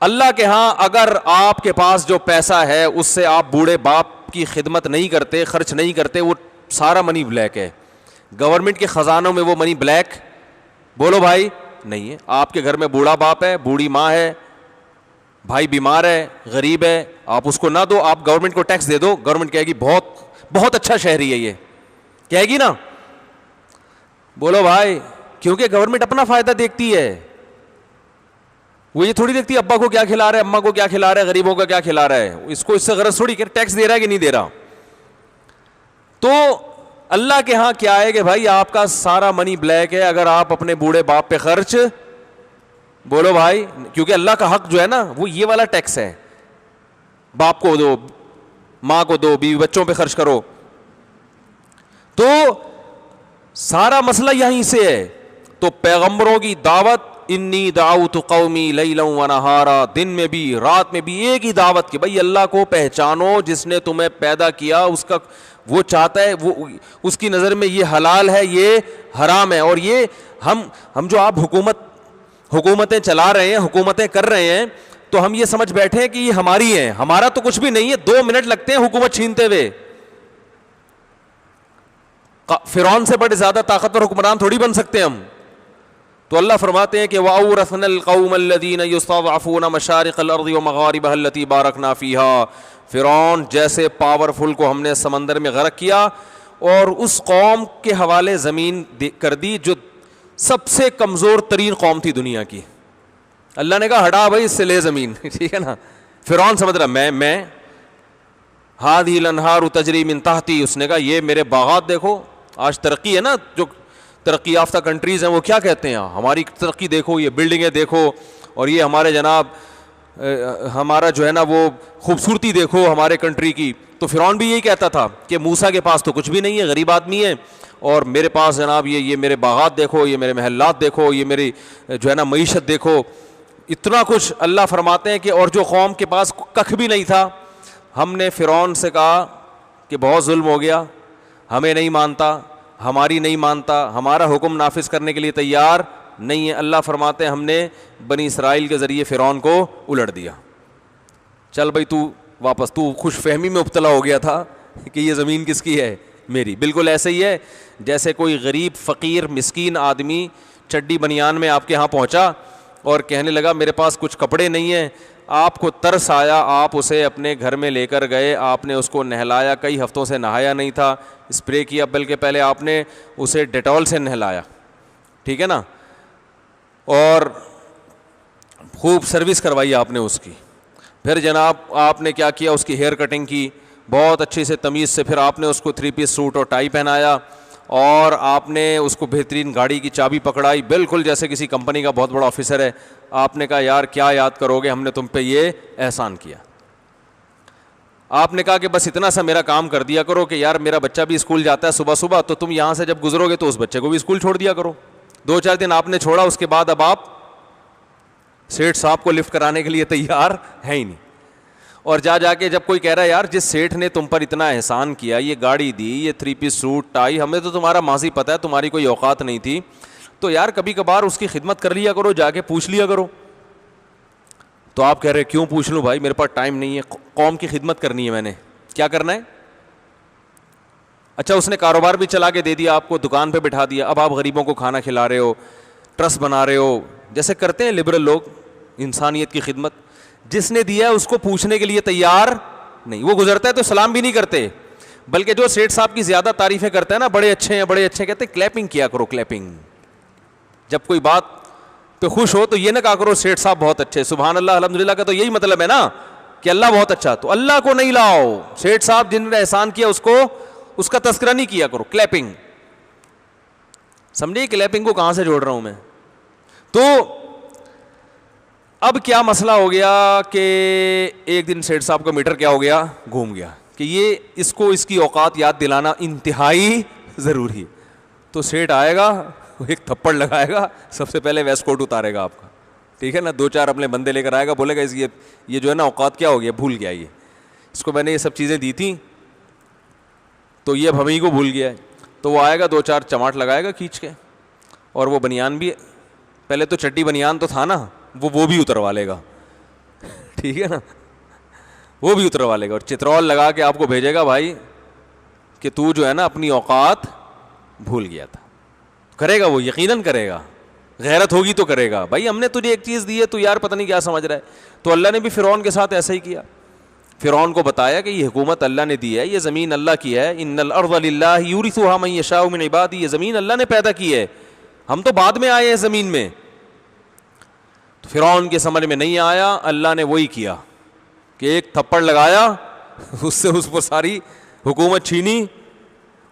اللہ کے ہاں اگر آپ کے پاس جو پیسہ ہے اس سے آپ بوڑھے باپ کی خدمت نہیں کرتے, خرچ نہیں کرتے, وہ سارا منی بلیک ہے. گورنمنٹ کے خزانوں میں وہ منی بلیک, بولو بھائی, نہیں ہے. آپ کے گھر میں بوڑھا باپ ہے, بوڑھی ماں ہے, بھائی بیمار ہے, غریب ہے, آپ اس کو نہ دو, آپ گورنمنٹ کو ٹیکس دے دو, گورنمنٹ کہے گی بہت بہت اچھا شہری ہے, یہ کہے گی نا. بولو بھائی, کیونکہ گورنمنٹ اپنا فائدہ دیکھتی ہے, وہ یہ تھوڑی دیکھتی ہے ابا کو کیا کھلا رہا ہے, اماں کو کیا کھلا رہا ہے, غریبوں کا کیا کھلا رہا ہے. اس کو اس سے غرض تھوڑی کہ ٹیکس دے رہا ہے کہ نہیں دے رہا. تو اللہ کے ہاں کیا ہے کہ بھائی آپ کا سارا منی بلیک ہے اگر آپ اپنے بوڑھے باپ پہ خرچ, بولو بھائی, کیونکہ اللہ کا حق جو ہے نا وہ یہ والا ٹیکس ہے, باپ کو دو, ماں کو دو, بیوی بچوں پہ خرچ کرو. تو سارا مسئلہ یہیں سے ہے. تو پیغمبروں کی دعوت, انی دعوت قومی لیلا و نہارا, دن میں بھی رات میں بھی ایک ہی دعوت کی, بھائی اللہ کو پہچانو جس نے تمہیں پیدا کیا, اس کا وہ چاہتا ہے, وہ اس کی نظر میں یہ حلال ہے, یہ حرام ہے. اور یہ ہم جو آپ حکومت حکومتیں چلا رہے ہیں, حکومتیں کر رہے ہیں, تو ہم یہ سمجھ بیٹھے ہیں کہ یہ ہماری ہیں. ہمارا تو کچھ بھی نہیں ہے, 2 منٹ لگتے ہیں حکومت چھینتے ہوئے. فرعون سے بڑے زیادہ طاقتور حکمران تھوڑی بن سکتے ہم. تو اللہ فرماتے ہیں کہ وَأَوْرَثْنَا الْقَوْمَ الَّذِينَ يُسْتَضْعَفُونَ مَشَارِقَ الْأَرْضِ وَمَغَارِبَهَا الَّتِي بَارَكْنَا فِيهَا. فرعون جیسے پاورفل کو ہم نے سمندر میں غرق کیا اور اس قوم کے حوالے زمین کر دی جو سب سے کمزور ترین قوم تھی دنیا کی. اللہ نے کہا ہٹا بھائی اس سے لے زمین, ٹھیک ہے نا. فرعون سمجھ رہا میں هَذِهِ الْأَنْهَارُ تَجْرِي مِن تَحْتِي, اس نے کہا یہ میرے باغات دیکھو. آج ترقی ہے نا, جو ترقی یافتہ کنٹریز ہیں وہ کیا کہتے ہیں, ہماری ترقی دیکھو, یہ بلڈنگیں دیکھو, اور یہ ہمارے جناب ہمارا جو ہے نا وہ خوبصورتی دیکھو ہمارے کنٹری کی. تو فرعون بھی یہی کہتا تھا کہ موسیٰ کے پاس تو کچھ بھی نہیں ہے, غریب آدمی ہے, اور میرے پاس جناب یہ میرے باغات دیکھو, یہ میرے محلات دیکھو, یہ میری جو ہے نا معیشت دیکھو, اتنا کچھ. اللہ فرماتے ہیں کہ اور جو قوم کے پاس ککھ بھی نہیں تھا, ہم نے فرعون سے کہا کہ بہت ظلم ہو گیا, ہمیں نہیں مانتا, ہماری نہیں مانتا, ہمارا حکم نافذ کرنے کے لیے تیار نہیں ہے. اللہ فرماتے ہیں ہم نے بنی اسرائیل کے ذریعے فرعون کو الٹ دیا. چل بھائی تو واپس, تو خوش فہمی میں مبتلا ہو گیا تھا کہ یہ زمین کس کی ہے, میری. بالکل ایسے ہی ہے جیسے کوئی غریب فقیر مسکین آدمی چڈی بنیان میں آپ کے ہاں پہنچا اور کہنے لگا میرے پاس کچھ کپڑے نہیں ہیں. آپ کو ترس آیا, آپ اسے اپنے گھر میں لے کر گئے, آپ نے اس کو نہلایا, کئی ہفتوں سے نہایا نہیں تھا, اسپرے کیا, بلکہ پہلے آپ نے اسے ڈیٹول سے نہلایا, ٹھیک ہے نا, اور خوب سروس کروائی آپ نے اس کی. پھر جناب آپ نے کیا کیا, اس کی ہیئر کٹنگ کی بہت اچھی سے تمیز سے, پھر آپ نے اس کو 3 پیس سوٹ اور ٹائی پہنایا, اور آپ نے اس کو بہترین گاڑی کی چابی پکڑائی, بالکل جیسے کسی کمپنی کا بہت بڑا آفیسر ہے. آپ نے کہا یار کیا یاد کرو گے, ہم نے تم پہ یہ احسان کیا. آپ نے کہا کہ بس اتنا سا میرا کام کر دیا کرو کہ یار میرا بچہ بھی اسکول جاتا ہے صبح صبح, تو تم یہاں سے جب گزرو گے تو اس بچے کو بھی اسکول چھوڑ دیا کرو. 2-4 دن آپ نے چھوڑا, اس کے بعد اب آپ سیٹھ صاحب کو لفٹ کرانے کے لیے تیار ہے ہی نہیں. اور جا کے جب کوئی کہہ رہا ہے یار جس سیٹھ نے تم پر اتنا احسان کیا, یہ گاڑی دی, یہ 3 پیس سوٹ ٹائی, ہمیں تو تمہارا ماضی پتہ ہے, تمہاری کوئی اوقات نہیں تھی, تو یار کبھی کبھار اس کی خدمت کر لیا کرو, جا کے پوچھ لیا کرو. تو آپ کہہ رہے کیوں پوچھ لوں بھائی, میرے پاس ٹائم نہیں ہے, قوم کی خدمت کرنی ہے, میں نے کیا کرنا ہے. اچھا اس نے کاروبار بھی چلا کے دے دیا, آپ کو دکان پہ بٹھا دیا, اب آپ غریبوں کو کھانا کھلا رہے ہو, ٹرسٹ بنا رہے ہو, جیسے کرتے ہیں لبرل لوگ انسانیت کی خدمت. جس نے دیا ہے اس کو پوچھنے کے لیے تیار نہیں, وہ گزرتا ہے تو سلام بھی نہیں کرتے, بلکہ جو سیٹھ صاحب کی زیادہ تعریفیں کرتا ہے نا, بڑے اچھے ہیں بڑے اچھے, کہتے ہیں کلیپنگ کیا کرو, کلیپنگ. جب کوئی بات پہ خوش ہو تو یہ نہ کہا کرو سیٹھ صاحب بہت اچھے, سبحان اللہ الحمدللہ کا تو یہی مطلب ہے نا کہ اللہ بہت اچھا. تو اللہ کو نہیں لاؤ, سیٹھ صاحب جن نے احسان کیا اس کا تذکرہ نہیں کیا کرو, کلیپنگ. سمجھے کلیپنگ کو کہاں سے جوڑ رہا ہوں میں. تو اب کیا مسئلہ ہو گیا کہ ایک دن سیٹھ صاحب کا میٹر کیا ہو گیا, گھوم گیا, کہ یہ اس کو اس کی اوقات یاد دلانا انتہائی ضروری. تو سیٹھ آئے گا, ایک تھپڑ لگائے گا, سب سے پہلے ویسٹ کوٹ اتارے گا آپ کا, ٹھیک ہے نا, 2-4 اپنے بندے لے کر آئے گا, بولے گا یہ جو ہے نا اوقات کیا ہو گیا, بھول گیا, یہ اس کو میں نے یہ سب چیزیں دی تھیں تو یہ اب ہمیں کو بھول گیا ہے. تو وہ آئے گا, 2-4 چماٹ لگائے گا کھینچ کے, اور وہ بنیان بھی, پہلے تو چڈی بنیان تو تھا نا, وہ بھی اتروا لے گا, ٹھیک ہے نا, وہ بھی اتروا لے گا, اور چترول لگا کے آپ کو بھیجے گا بھائی کہ تو جو ہے نا اپنی اوقات بھول گیا تھا. کرے گا وہ, یقیناً کرے گا, غیرت ہوگی تو کرے گا. بھائی ہم نے تجھے ایک چیز دی ہے, تو یار پتہ نہیں کیا سمجھ رہا ہے. تو اللہ نے بھی فرعون کے ساتھ ایسا ہی کیا, فرعون کو بتایا کہ یہ حکومت اللہ نے دی ہے, یہ زمین اللہ کی ہے, ان الارض للہ یورثها من یشاء من عبادہ, یہ زمین اللہ نے پیدا کی ہے, ہم تو بعد میں آئے ہیں زمین میں. تو فرعون کے سمجھ میں نہیں آیا, اللہ نے وہی کیا کہ ایک تھپڑ لگایا, اس سے اس پر ساری حکومت چھینی,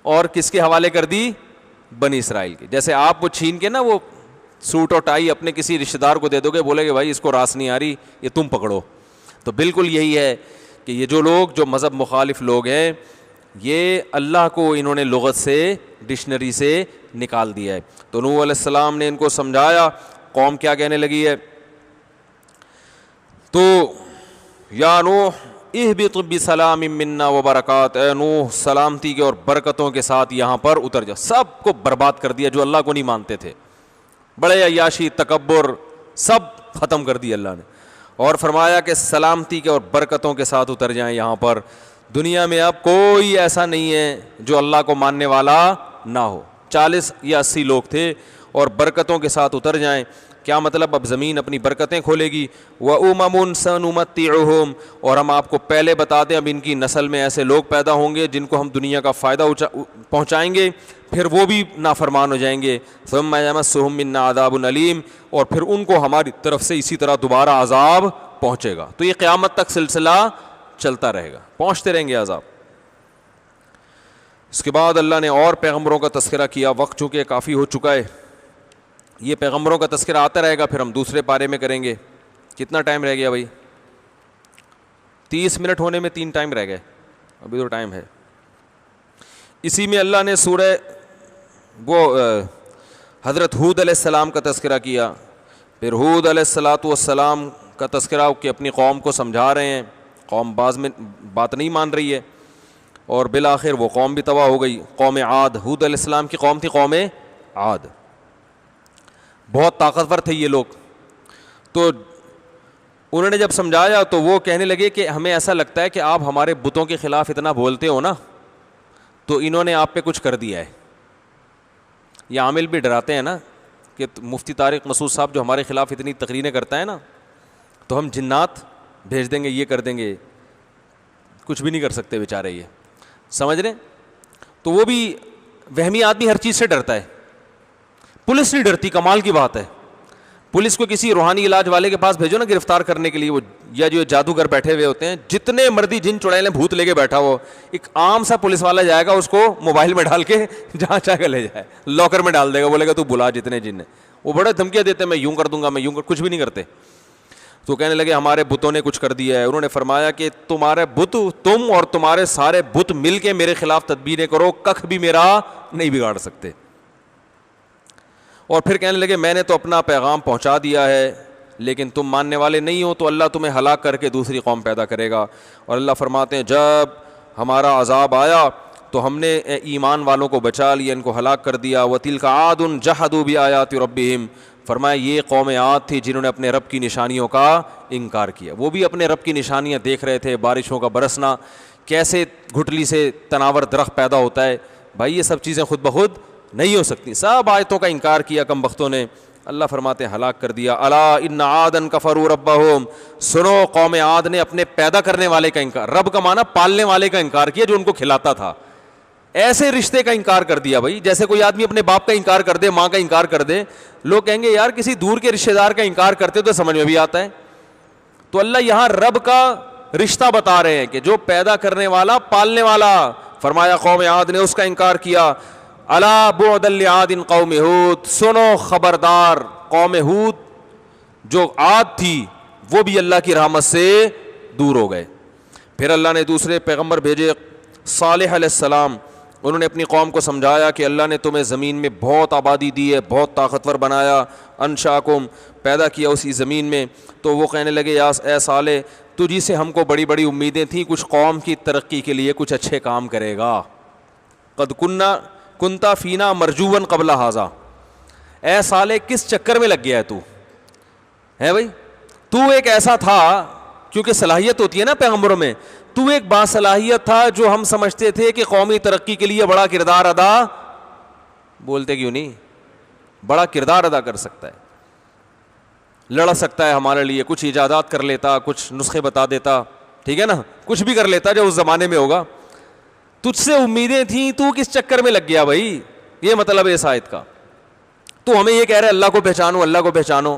اور کس کے حوالے کر دی, بنی اسرائیل کے. جیسے آپ وہ چھین کے نا وہ سوٹ اور ٹائی اپنے کسی رشتہ دار کو دے دو گے, بولے گے بھائی اس کو راس نہیں آ رہی, یہ تم پکڑو. تو بالکل یہی ہے کہ یہ جو لوگ جو مذہب مخالف لوگ ہیں, یہ اللہ کو انہوں نے لغت سے, ڈکشنری سے نکال دیا ہے. تو نوح علیہ السلام نے ان کو سمجھایا, قوم کیا کہنے لگی ہے, تو یا نوح اہبط بسلام منا وبرکات, اے نوح سلامتی کے اور برکتوں کے ساتھ یہاں پر اتر جا. سب کو برباد کر دیا جو اللہ کو نہیں مانتے تھے, بڑے عیاشی, تکبر, سب ختم کر دی اللہ نے. اور فرمایا کہ سلامتی کے اور برکتوں کے ساتھ اتر جائیں یہاں پر. دنیا میں اب کوئی ایسا نہیں ہے جو اللہ کو ماننے والا نہ ہو. 40 یا 80 لوگ تھے اور برکتوں کے ساتھ اتر جائیں. کیا مطلب؟ اب زمین اپنی برکتیں کھولے گی. وَأُمَمٌ سَنُمَتِّعُهُمْ، اور ہم آپ کو پہلے بتا دیں اب ان کی نسل میں ایسے لوگ پیدا ہوں گے جن کو ہم دنیا کا فائدہ پہنچائیں گے، پھر وہ بھی نافرمان ہو جائیں گے. ثُمَّ يَمَسُّهُم مِّنَّا عَذَابٌ أَلِيمٌ، اور پھر ان کو ہماری طرف سے اسی طرح دوبارہ عذاب پہنچے گا. تو یہ قیامت تک سلسلہ چلتا رہے گا، پہنچتے رہیں گے عذاب. اس کے بعد اللہ نے اور پیغمبروں کا تذکرہ کیا. وقت چونکہ کافی ہو چکا ہے، یہ پیغمبروں کا تذکرہ آتا رہے گا، پھر ہم دوسرے پارے میں کریں گے. کتنا ٹائم رہ گیا بھائی؟ 30 منٹ ہونے میں 3 ٹائم رہ گئے، ابھی تو ٹائم ہے. اسی میں اللہ نے سورہ حضرت ہود علیہ السلام کا تذکرہ کیا. پھر ہود علیہ السلام کا تذکرہ کہ اپنی قوم کو سمجھا رہے ہیں، قوم بعض میں بات نہیں مان رہی ہے، اور بالآخر وہ قوم بھی تباہ ہو گئی. قوم عاد، ہود علیہ السلام کی قوم تھی قوم عاد. بہت طاقتور تھے یہ لوگ. تو انہوں نے جب سمجھایا تو وہ کہنے لگے کہ ہمیں ایسا لگتا ہے کہ آپ ہمارے بتوں کے خلاف اتنا بولتے ہو نا، تو انہوں نے آپ پہ کچھ کر دیا ہے. یہ عامل بھی ڈراتے ہیں نا کہ مفتی طارق مسعود صاحب جو ہمارے خلاف اتنی تقریریں کرتا ہے نا، تو ہم جنات بھیج دیں گے، یہ کر دیں گے. کچھ بھی نہیں کر سکتے بیچارے، یہ سمجھ رہے. تو وہ بھی وہمی آدمی ہر چیز سے ڈرتا ہے. پولیس نہیں ڈرتی، کمال کی بات ہے. پولیس کو کسی روحانی علاج والے کے پاس بھیجو نا گرفتار کرنے کے لیے، وہ یا جو جادوگر بیٹھے ہوئے ہوتے ہیں، جتنے مردی جن چڑیلیں بھوت لے کے بیٹھا ہو، ایک عام سا پولیس والا جائے گا، اس کو موبائل میں ڈال کے جہاں چاہے گا لے جائے، لاکر میں ڈال دے گا، بولے گا تو بلا جتنے جن ہیں. وہ بڑے دھمکیاں دیتے ہیں، میں یوں کر دوں گا، میں یوں کچھ بھی نہیں کرتے. تو کہنے لگے ہمارے بتوں نے کچھ کر دیا ہے. انہوں نے فرمایا کہ تمہارے بت، تم اور تمہارے سارے بت مل کے میرے خلاف تدبیریں کرو، کخ بھی میرا نہیں بگاڑ سکتے. اور پھر کہنے لگے میں نے تو اپنا پیغام پہنچا دیا ہے، لیکن تم ماننے والے نہیں ہو، تو اللہ تمہیں ہلاک کر کے دوسری قوم پیدا کرے گا. اور اللہ فرماتے ہیں جب ہمارا عذاب آیا تو ہم نے ایمان والوں کو بچا لیا، ان کو ہلاک کر دیا. وَتِلْكَ عَادٌ جَحَدُوا بِآيَاتِ رَبِّهِمْ، فرمایا یہ قوم عاد تھی جنہوں نے اپنے رب کی نشانیوں کا انکار کیا. وہ بھی اپنے رب کی نشانیاں دیکھ رہے تھے، بارشوں کا برسنا، کیسے گھٹلی سے تناور درخت پیدا ہوتا ہے. بھائی یہ سب چیزیں خود بخود نہیں ہو سکتی. سب آیتوں کا انکار کیا کم بختوں نے. اللہ فرماتے ہیں ہلاک کر دیا. الا ان عادا کفروا ربهم، سنو قوم عاد نے اپنے پیدا کرنے والے کا انکار، رب کا معنی پالنے والے کا انکار کیا جو ان کو کھلاتا تھا. ایسے رشتے کا انکار کر دیا. بھائی جیسے کوئی آدمی اپنے باپ کا انکار کر دے، ماں کا انکار کر دے، لوگ کہیں گے یار کسی دور کے رشتے دار کا انکار کرتے تو سمجھ میں بھی آتا ہے. تو اللہ یہاں رب کا رشتہ بتا رہے ہیں کہ جو پیدا کرنے والا، پالنے والا. فرمایا قوم عاد نے اس کا انکار کیا. الا بعدا لعاد قوم ہود، سنو خبردار قوم ہود جو عاد تھی وہ بھی اللہ کی رحمت سے دور ہو گئے. پھر اللہ نے دوسرے پیغمبر بھیجے، صالح علیہ السلام. انہوں نے اپنی قوم کو سمجھایا کہ اللہ نے تمہیں زمین میں بہت آبادی دی ہے، بہت طاقتور بنایا. انشاکم، پیدا کیا اسی زمین میں. تو وہ کہنے لگے اے صالح تجھی سے ہم کو بڑی بڑی امیدیں تھیں، کچھ قوم کی ترقی کے لیے کچھ اچھے کام کرے گا. قد کنتا فینا مرجوون قبل ھذا، اے صالح کس چکر میں لگ گیا ہے تو ہے بھائی. تو ایک ایسا تھا، کیونکہ صلاحیت ہوتی ہے نا پیغمبروں میں، تو ایک باصلاحیت تھا جو ہم سمجھتے تھے کہ قومی ترقی کے لیے بڑا کردار ادا، بولتے کیوں نہیں، بڑا کردار ادا کر سکتا ہے، لڑ سکتا ہے ہمارے لیے، کچھ ایجادات کر لیتا، کچھ نسخے بتا دیتا، ٹھیک ہے نا، کچھ بھی کر لیتا جو اس زمانے میں ہوگا. تجھ سے امیدیں تھیں، تو کس چکر میں لگ گیا بھائی. یہ مطلب ہے اس آیت کا. تو ہمیں یہ کہہ رہے اللہ کو پہچانو، اللہ کو پہچانو،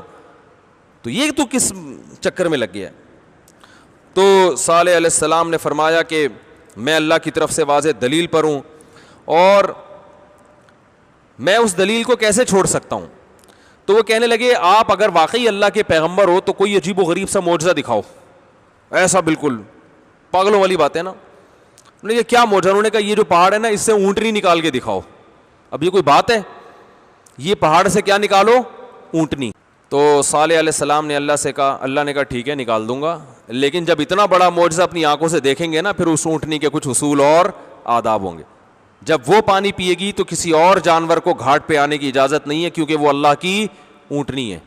تو یہ تو کس چکر میں لگ گیا. تو صالح علیہ السلام نے فرمایا کہ میں اللہ کی طرف سے واضح دلیل پر ہوں، اور میں اس دلیل کو کیسے چھوڑ سکتا ہوں. تو وہ کہنے لگے آپ اگر واقعی اللہ کے پیغمبر ہو تو کوئی عجیب و غریب سا معجزہ دکھاؤ. ایسا بالکل پاگلوں والی بات ہے نا. یہ کیا معجزہ؟ انہوں نے کہا یہ جو پہاڑ ہے نا اس سے اونٹنی نکال کے دکھاؤ. اب یہ کوئی بات ہے؟ یہ پہاڑ سے کیا نکالو؟ اونٹنی. تو صالح علیہ السلام نے اللہ سے کہا، اللہ نے کہا ٹھیک ہے نکال دوں گا، لیکن جب اتنا بڑا معجزہ اپنی آنکھوں سے دیکھیں گے نا پھر اس اونٹنی کے کچھ اصول اور آداب ہوں گے. جب وہ پانی پیے گی تو کسی اور جانور کو گھاٹ پہ آنے کی اجازت نہیں ہے، کیونکہ وہ اللہ کی اونٹنی ہے.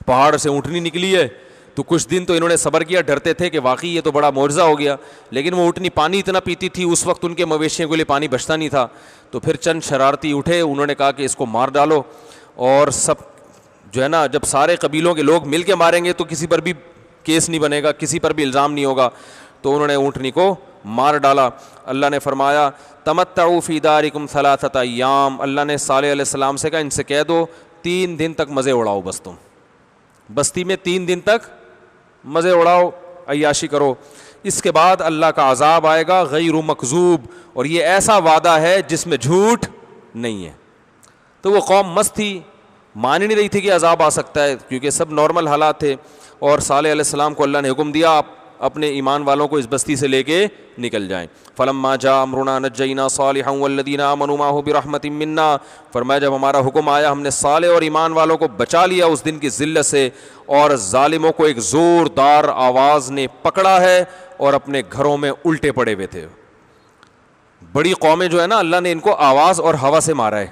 پہاڑ سے اونٹنی نکلی ہے تو کچھ دن تو انہوں نے صبر کیا, ڈرتے تھے کہ واقعی یہ تو بڑا معجزہ ہو گیا, لیکن وہ اونٹنی پانی اتنا پیتی تھی, اس وقت ان کے مویشیوں کے لیے پانی بچتا نہیں تھا. تو پھر چند شرارتی اٹھے, انہوں نے کہا کہ اس کو مار ڈالو, اور سب جو ہے نا, جب سارے قبیلوں کے لوگ مل کے ماریں گے تو کسی پر بھی کیس نہیں بنے گا, کسی پر بھی الزام نہیں ہوگا. تو انہوں نے اونٹنی کو مار ڈالا. اللہ نے فرمایا تمتعوا فی دارکم ثلاثۃ ایام, اللہ نے صالح علیہ السلام سے کہا ان سے کہہ دو 3 دن تک مزے اڑاؤ, بس تم بستی میں 3 دن تک مزے اڑاؤ, عیاشی کرو. اس کے بعد اللہ کا عذاب آئے گا غیر مکذوب, اور یہ ایسا وعدہ ہے جس میں جھوٹ نہیں ہے. تو وہ قوم مست تھی, مان ہی نہیں رہی تھی کہ عذاب آ سکتا ہے, کیونکہ سب نارمل حالات تھے. اور صالح علیہ السلام کو اللہ نے حکم دیا آپ اپنے ایمان والوں کو اس بستی سے لے کے نکل جائیں. فلما جاء امرنا نجینا صالحا والذین آمنوا معه برحمت منا, فرمایا جب ہمارا حکم آیا ہم نے صالح اور ایمان والوں کو بچا لیا اس دن کی ذلت سے, اور ظالموں کو ایک زوردار آواز نے پکڑا ہے اور اپنے گھروں میں الٹے پڑے ہوئے تھے. بڑی قومیں جو ہے نا, اللہ نے ان کو آواز اور ہوا سے مارا ہے,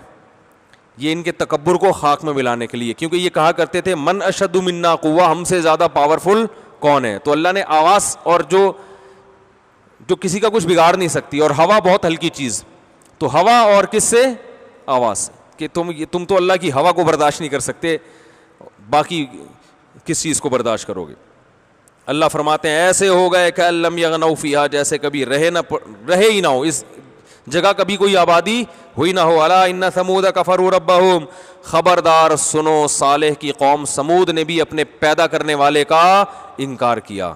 یہ ان کے تکبر کو خاک میں ملانے کے لیے, کیونکہ یہ کہا کرتے تھے من اشد منا قوہ, ہم سے زیادہ پاورفل کون ہے. تو اللہ نے آواز, اور جو کسی کا کچھ بگاڑ نہیں سکتی, اور ہوا بہت ہلکی چیز, تو ہوا اور کس سے, آواز سے, کہ تم تو اللہ کی ہوا کو برداشت نہیں کر سکتے, باقی کس چیز کو برداشت کرو گے. اللہ فرماتے ہیں ایسے ہو گئے کہ لم یغنوا فیہا, جیسے کبھی رہے ہی نہ ہو, اس جگہ کبھی کوئی آبادی ہوئی نہ ہو. الا ان ثمود کفروا ربہم, خبردار سنو صالح کی قوم سمود نے بھی اپنے پیدا کرنے والے کا انکار کیا,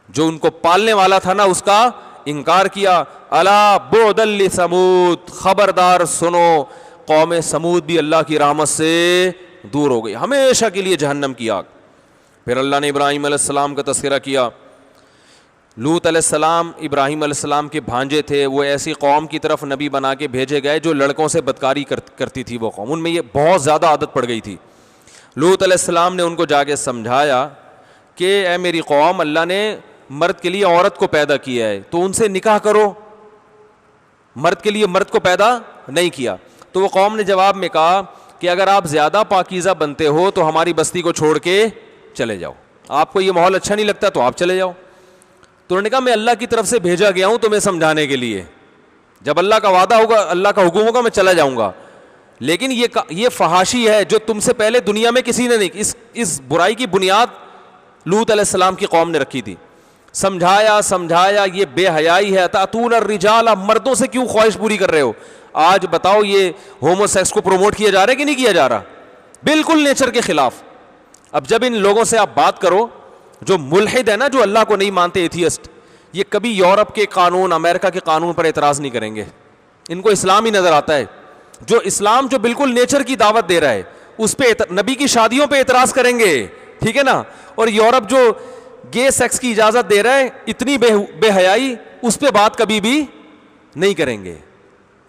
جو ان کو پالنے والا تھا نا اس کا انکار کیا. الا بعدا لثمود, خبردار سنو قوم سمود بھی اللہ کی رحمت سے دور ہو گئی, ہمیشہ کے لیے جہنم کی آگ. پھر اللہ نے ابراہیم علیہ السلام کا تذکرہ کیا. لوط علیہ السلام ابراہیم علیہ السلام کے بھانجے تھے, وہ ایسی قوم کی طرف نبی بنا کے بھیجے گئے جو لڑکوں سے بدکاری کرتی تھی. وہ قوم, ان میں یہ بہت زیادہ عادت پڑ گئی تھی. لوط علیہ السلام نے ان کو جا کے سمجھایا کہ اے میری قوم, اللہ نے مرد کے لیے عورت کو پیدا کیا ہے تو ان سے نکاح کرو, مرد کے لیے مرد کو پیدا نہیں کیا. تو وہ قوم نے جواب میں کہا کہ اگر آپ زیادہ پاکیزہ بنتے ہو تو ہماری بستی کو چھوڑ کے چلے جاؤ, آپ کو یہ ماحول اچھا نہیں لگتا تو آپ چلے جاؤ. تو انہوں نے کہا میں اللہ کی طرف سے بھیجا گیا ہوں تمہیں سمجھانے کے لیے, جب اللہ کا وعدہ ہوگا, اللہ کا حکم ہوگا, میں چلا جاؤں گا. لیکن یہ فحاشی ہے جو تم سے پہلے دنیا میں کسی نے نہیں, اس برائی کی بنیاد لوط علیہ السلام کی قوم نے رکھی تھی. سمجھایا یہ بے حیائی ہے. تاتون الرجال, مردوں سے کیوں خواہش پوری کر رہے ہو؟ آج بتاؤ یہ ہومو سیکس کو پروموٹ کیا جا رہا ہے کہ نہیں کیا جا رہا؟ بالکل نیچر کے خلاف. اب جب ان لوگوں سے آپ بات کرو جو ملحد ہے نا, جو اللہ کو نہیں مانتے, ایتھیسٹ, یہ کبھی یورپ کے قانون, امریکہ کے قانون پر اعتراض نہیں کریں گے, ان کو اسلام ہی نظر آتا ہے. جو اسلام جو بالکل نیچر کی دعوت دے رہا ہے اس پہ, نبی کی شادیوں پہ اعتراض کریں گے, ٹھیک ہے نا. اور یورپ جو گے سیکس کی اجازت دے رہا ہے, اتنی بے حیائی, اس پہ بات کبھی بھی نہیں کریں گے.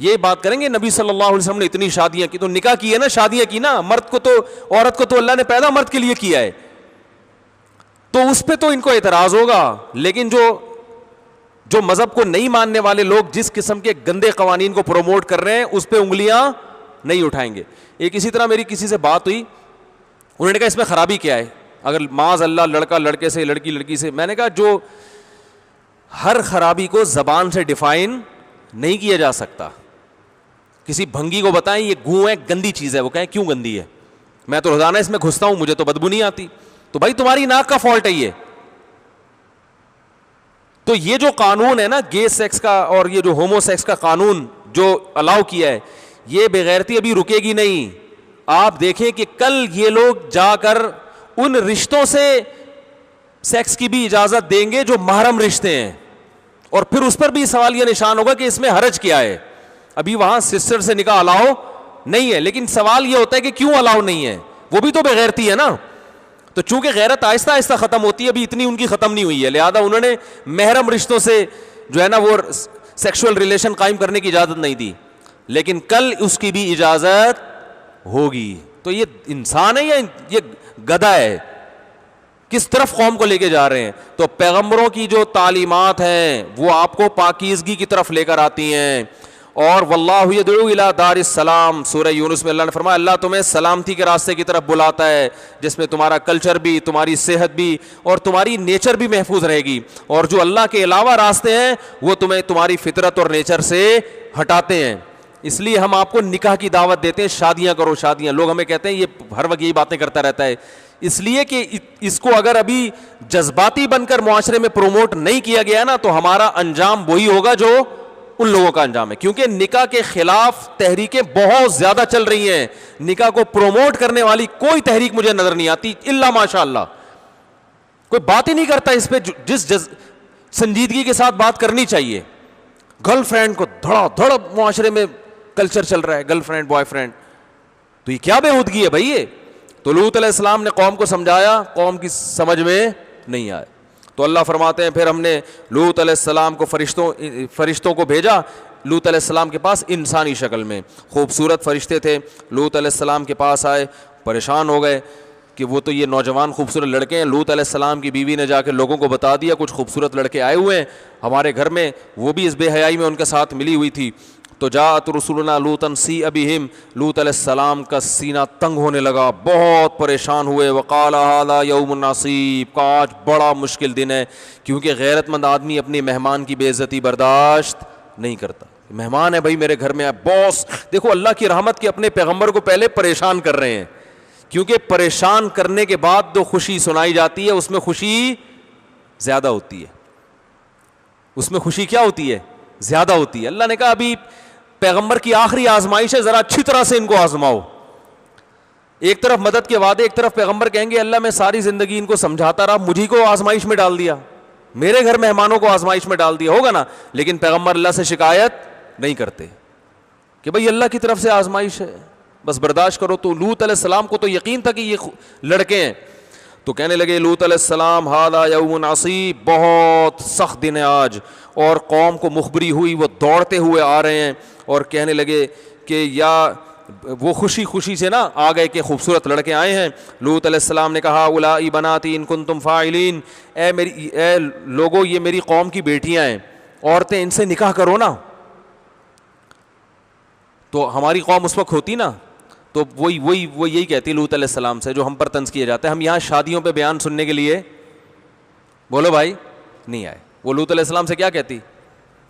یہ بات کریں گے نبی صلی اللہ علیہ وسلم نے اتنی شادیاں کی, تو نکاح کی ہے نا, شادیاں کی نا, مرد کو تو, عورت کو تو اللہ نے پیدا مرد کے لیے کیا ہے, تو اس پہ تو ان کو اعتراض ہوگا. لیکن جو مذہب کو نہیں ماننے والے لوگ جس قسم کے گندے قوانین کو پروموٹ کر رہے ہیں اس پہ انگلیاں نہیں اٹھائیں گے. ایک اسی طرح میری کسی سے بات ہوئی, انہوں نے کہا اس میں خرابی کیا ہے اگر معاذ اللہ لڑکا لڑکے سے, لڑکی لڑکی سے. میں نے کہا جو ہر خرابی کو زبان سے ڈیفائن نہیں کیا جا سکتا. کسی بھنگی کو بتائیں یہ گوں ہے, گندی چیز ہے, وہ کہیں کیوں گندی ہے؟ میں تو روزانہ اس میں گھستا ہوں, مجھے تو بدبو نہیں آتی. تو بھائی تمہاری ناک کا فالٹ ہے یہ. تو یہ جو قانون ہے نا گے سیکس کا, اور یہ جو ہومو سیکس کا قانون جو الاؤ کیا ہے, یہ بغیرتی ابھی رکے گی نہیں. آپ دیکھیں کہ کل یہ لوگ جا کر ان رشتوں سے سیکس کی بھی اجازت دیں گے جو محرم رشتے ہیں, اور پھر اس پر بھی سوال یہ نشان ہوگا کہ اس میں حرج کیا ہے. ابھی وہاں سسٹر سے نکاح الاؤ نہیں ہے, لیکن سوال یہ ہوتا ہے کہ کیوں الاؤ نہیں ہے, وہ بھی تو بغیرتی ہے نا. تو چونکہ غیرت آہستہ آہستہ ختم ہوتی ہے, ابھی اتنی ان کی ختم نہیں ہوئی ہے, لہذا انہوں نے محرم رشتوں سے جو ہے نا وہ سیکشول ریلیشن قائم کرنے کی اجازت نہیں دی, لیکن کل اس کی بھی اجازت ہوگی. تو یہ انسان ہے یا یہ گدھا ہے؟ کس طرف قوم کو لے کے جا رہے ہیں؟ تو پیغمبروں کی جو تعلیمات ہیں وہ آپ کو پاکیزگی کی طرف لے کر آتی ہیں, اور واللہ یدعو الی دار السلام، سورہ یونس میں اللہ نے فرمایا اللہ تمہیں سلامتی کے راستے کی طرف بلاتا ہے، جس میں تمہارا کلچر بھی، تمہاری صحت بھی اور تمہاری نیچر بھی محفوظ رہے گی، اور جو اللہ کے علاوہ راستے ہیں وہ تمہیں تمہاری فطرت اور نیچر سے ہٹاتے ہیں۔ اس لیے ہم آپ کو نکاح کی دعوت دیتے ہیں، شادیاں کرو شادیاں۔ لوگ ہمیں کہتے ہیں یہ ہر وقت یہی باتیں کرتا رہتا ہے، اس لیے کہ اس کو اگر ابھی جذباتی بن کر معاشرے میں پروموٹ نہیں کیا گیا نا تو ہمارا انجام وہی ہوگا جو ان لوگوں کا انجام ہے، کیونکہ نکاح کے خلاف تحریکیں بہت زیادہ چل رہی ہیں۔ نکاح کو پروموٹ کرنے والی کوئی تحریک مجھے نظر نہیں آتی الا ماشاء اللہ، کوئی بات ہی نہیں کرتا اس پہ جس سنجیدگی کے ساتھ بات کرنی چاہیے۔ گرل فرینڈ کو دھڑا دھڑ معاشرے میں کلچر چل رہا ہے، گرل فرینڈ بوائے فرینڈ، تو یہ کیا بےہودگی ہے بھائی یہ؟ تو لوط علیہ السلام نے قوم کو سمجھایا، قوم کی سمجھ میں نہیں آئے، تو اللہ فرماتے ہیں پھر ہم نے لوط علیہ السلام کو فرشتوں کو بھیجا لوط علیہ السلام کے پاس انسانی شکل میں، خوبصورت فرشتے تھے، لوط علیہ السلام کے پاس آئے، پریشان ہو گئے کہ وہ تو یہ نوجوان خوبصورت لڑکے ہیں۔ لوط علیہ السلام کی بیوی نے جا کے لوگوں کو بتا دیا کچھ خوبصورت لڑکے آئے ہوئے ہیں ہمارے گھر میں، وہ بھی اس بے حیائی میں ان کے ساتھ ملی ہوئی تھی۔ تو جاءت رسولنا لوطا سیء بہم، لوط علیہ السلام کا سینہ تنگ ہونے لگا، بہت پریشان ہوئے۔ وقال ھذا یوم عصیب، کا آج بڑا مشکل دن ہے، کیونکہ غیرت مند آدمی اپنے مہمان کی بے عزتی برداشت نہیں کرتا۔ مہمان ہے بھائی میرے گھر میں، باس دیکھو اللہ کی رحمت کے اپنے پیغمبر کو پہلے پریشان کر رہے ہیں، کیونکہ پریشان کرنے کے بعد جو خوشی سنائی جاتی ہے اس میں خوشی زیادہ ہوتی ہے، اس میں خوشی کیا ہوتی ہے؟ زیادہ ہوتی ہے۔ اللہ نے کہا ابھی پیغمبر کی آخری آزمائش ہے، ذرا اچھی طرح سے ان کو آزماؤ۔ ایک طرف مدد کے وعدے، ایک طرف پیغمبر کہیں گے اللہ میں ساری زندگی ان کو سمجھاتا رہا، مجھی کو آزمائش میں ڈال دیا، میرے گھر مہمانوں کو آزمائش میں ڈال دیا، ہوگا نا؟ لیکن پیغمبر اللہ سے شکایت نہیں کرتے کہ بھئی اللہ کی طرف سے آزمائش ہے، بس برداشت کرو۔ تو لوط علیہ السلام کو تو یقین تھا کہ یہ لڑکے ہیں، تو کہنے لگے لوط علیہ السلام ھذا یوم عصیب، بہت سخت دن ہے آج، اور قوم کو مخبری ہوئی، وہ دوڑتے ہوئے آ رہے ہیں اور کہنے لگے کہ یا وہ خوشی سے نا آ گئے کہ خوبصورت لڑکے آئے ہیں۔ لوط علیہ السلام نے کہا اولائی بناتی ان کنتم فاعلین، اے لوگو یہ میری قوم کی بیٹیاں ہیں، عورتیں ان سے نکاح کرو نا۔ تو ہماری قوم اس وقت ہوتی نا تو وہ یہی کہتی لوط علیہ السلام سے جو ہم پر طنز کیا جاتا ہے۔ ہم یہاں شادیوں پہ بیان سننے کے لیے بولو بھائی نہیں آئے، وہ لوط علیہ السلام سے کیا کہتی؟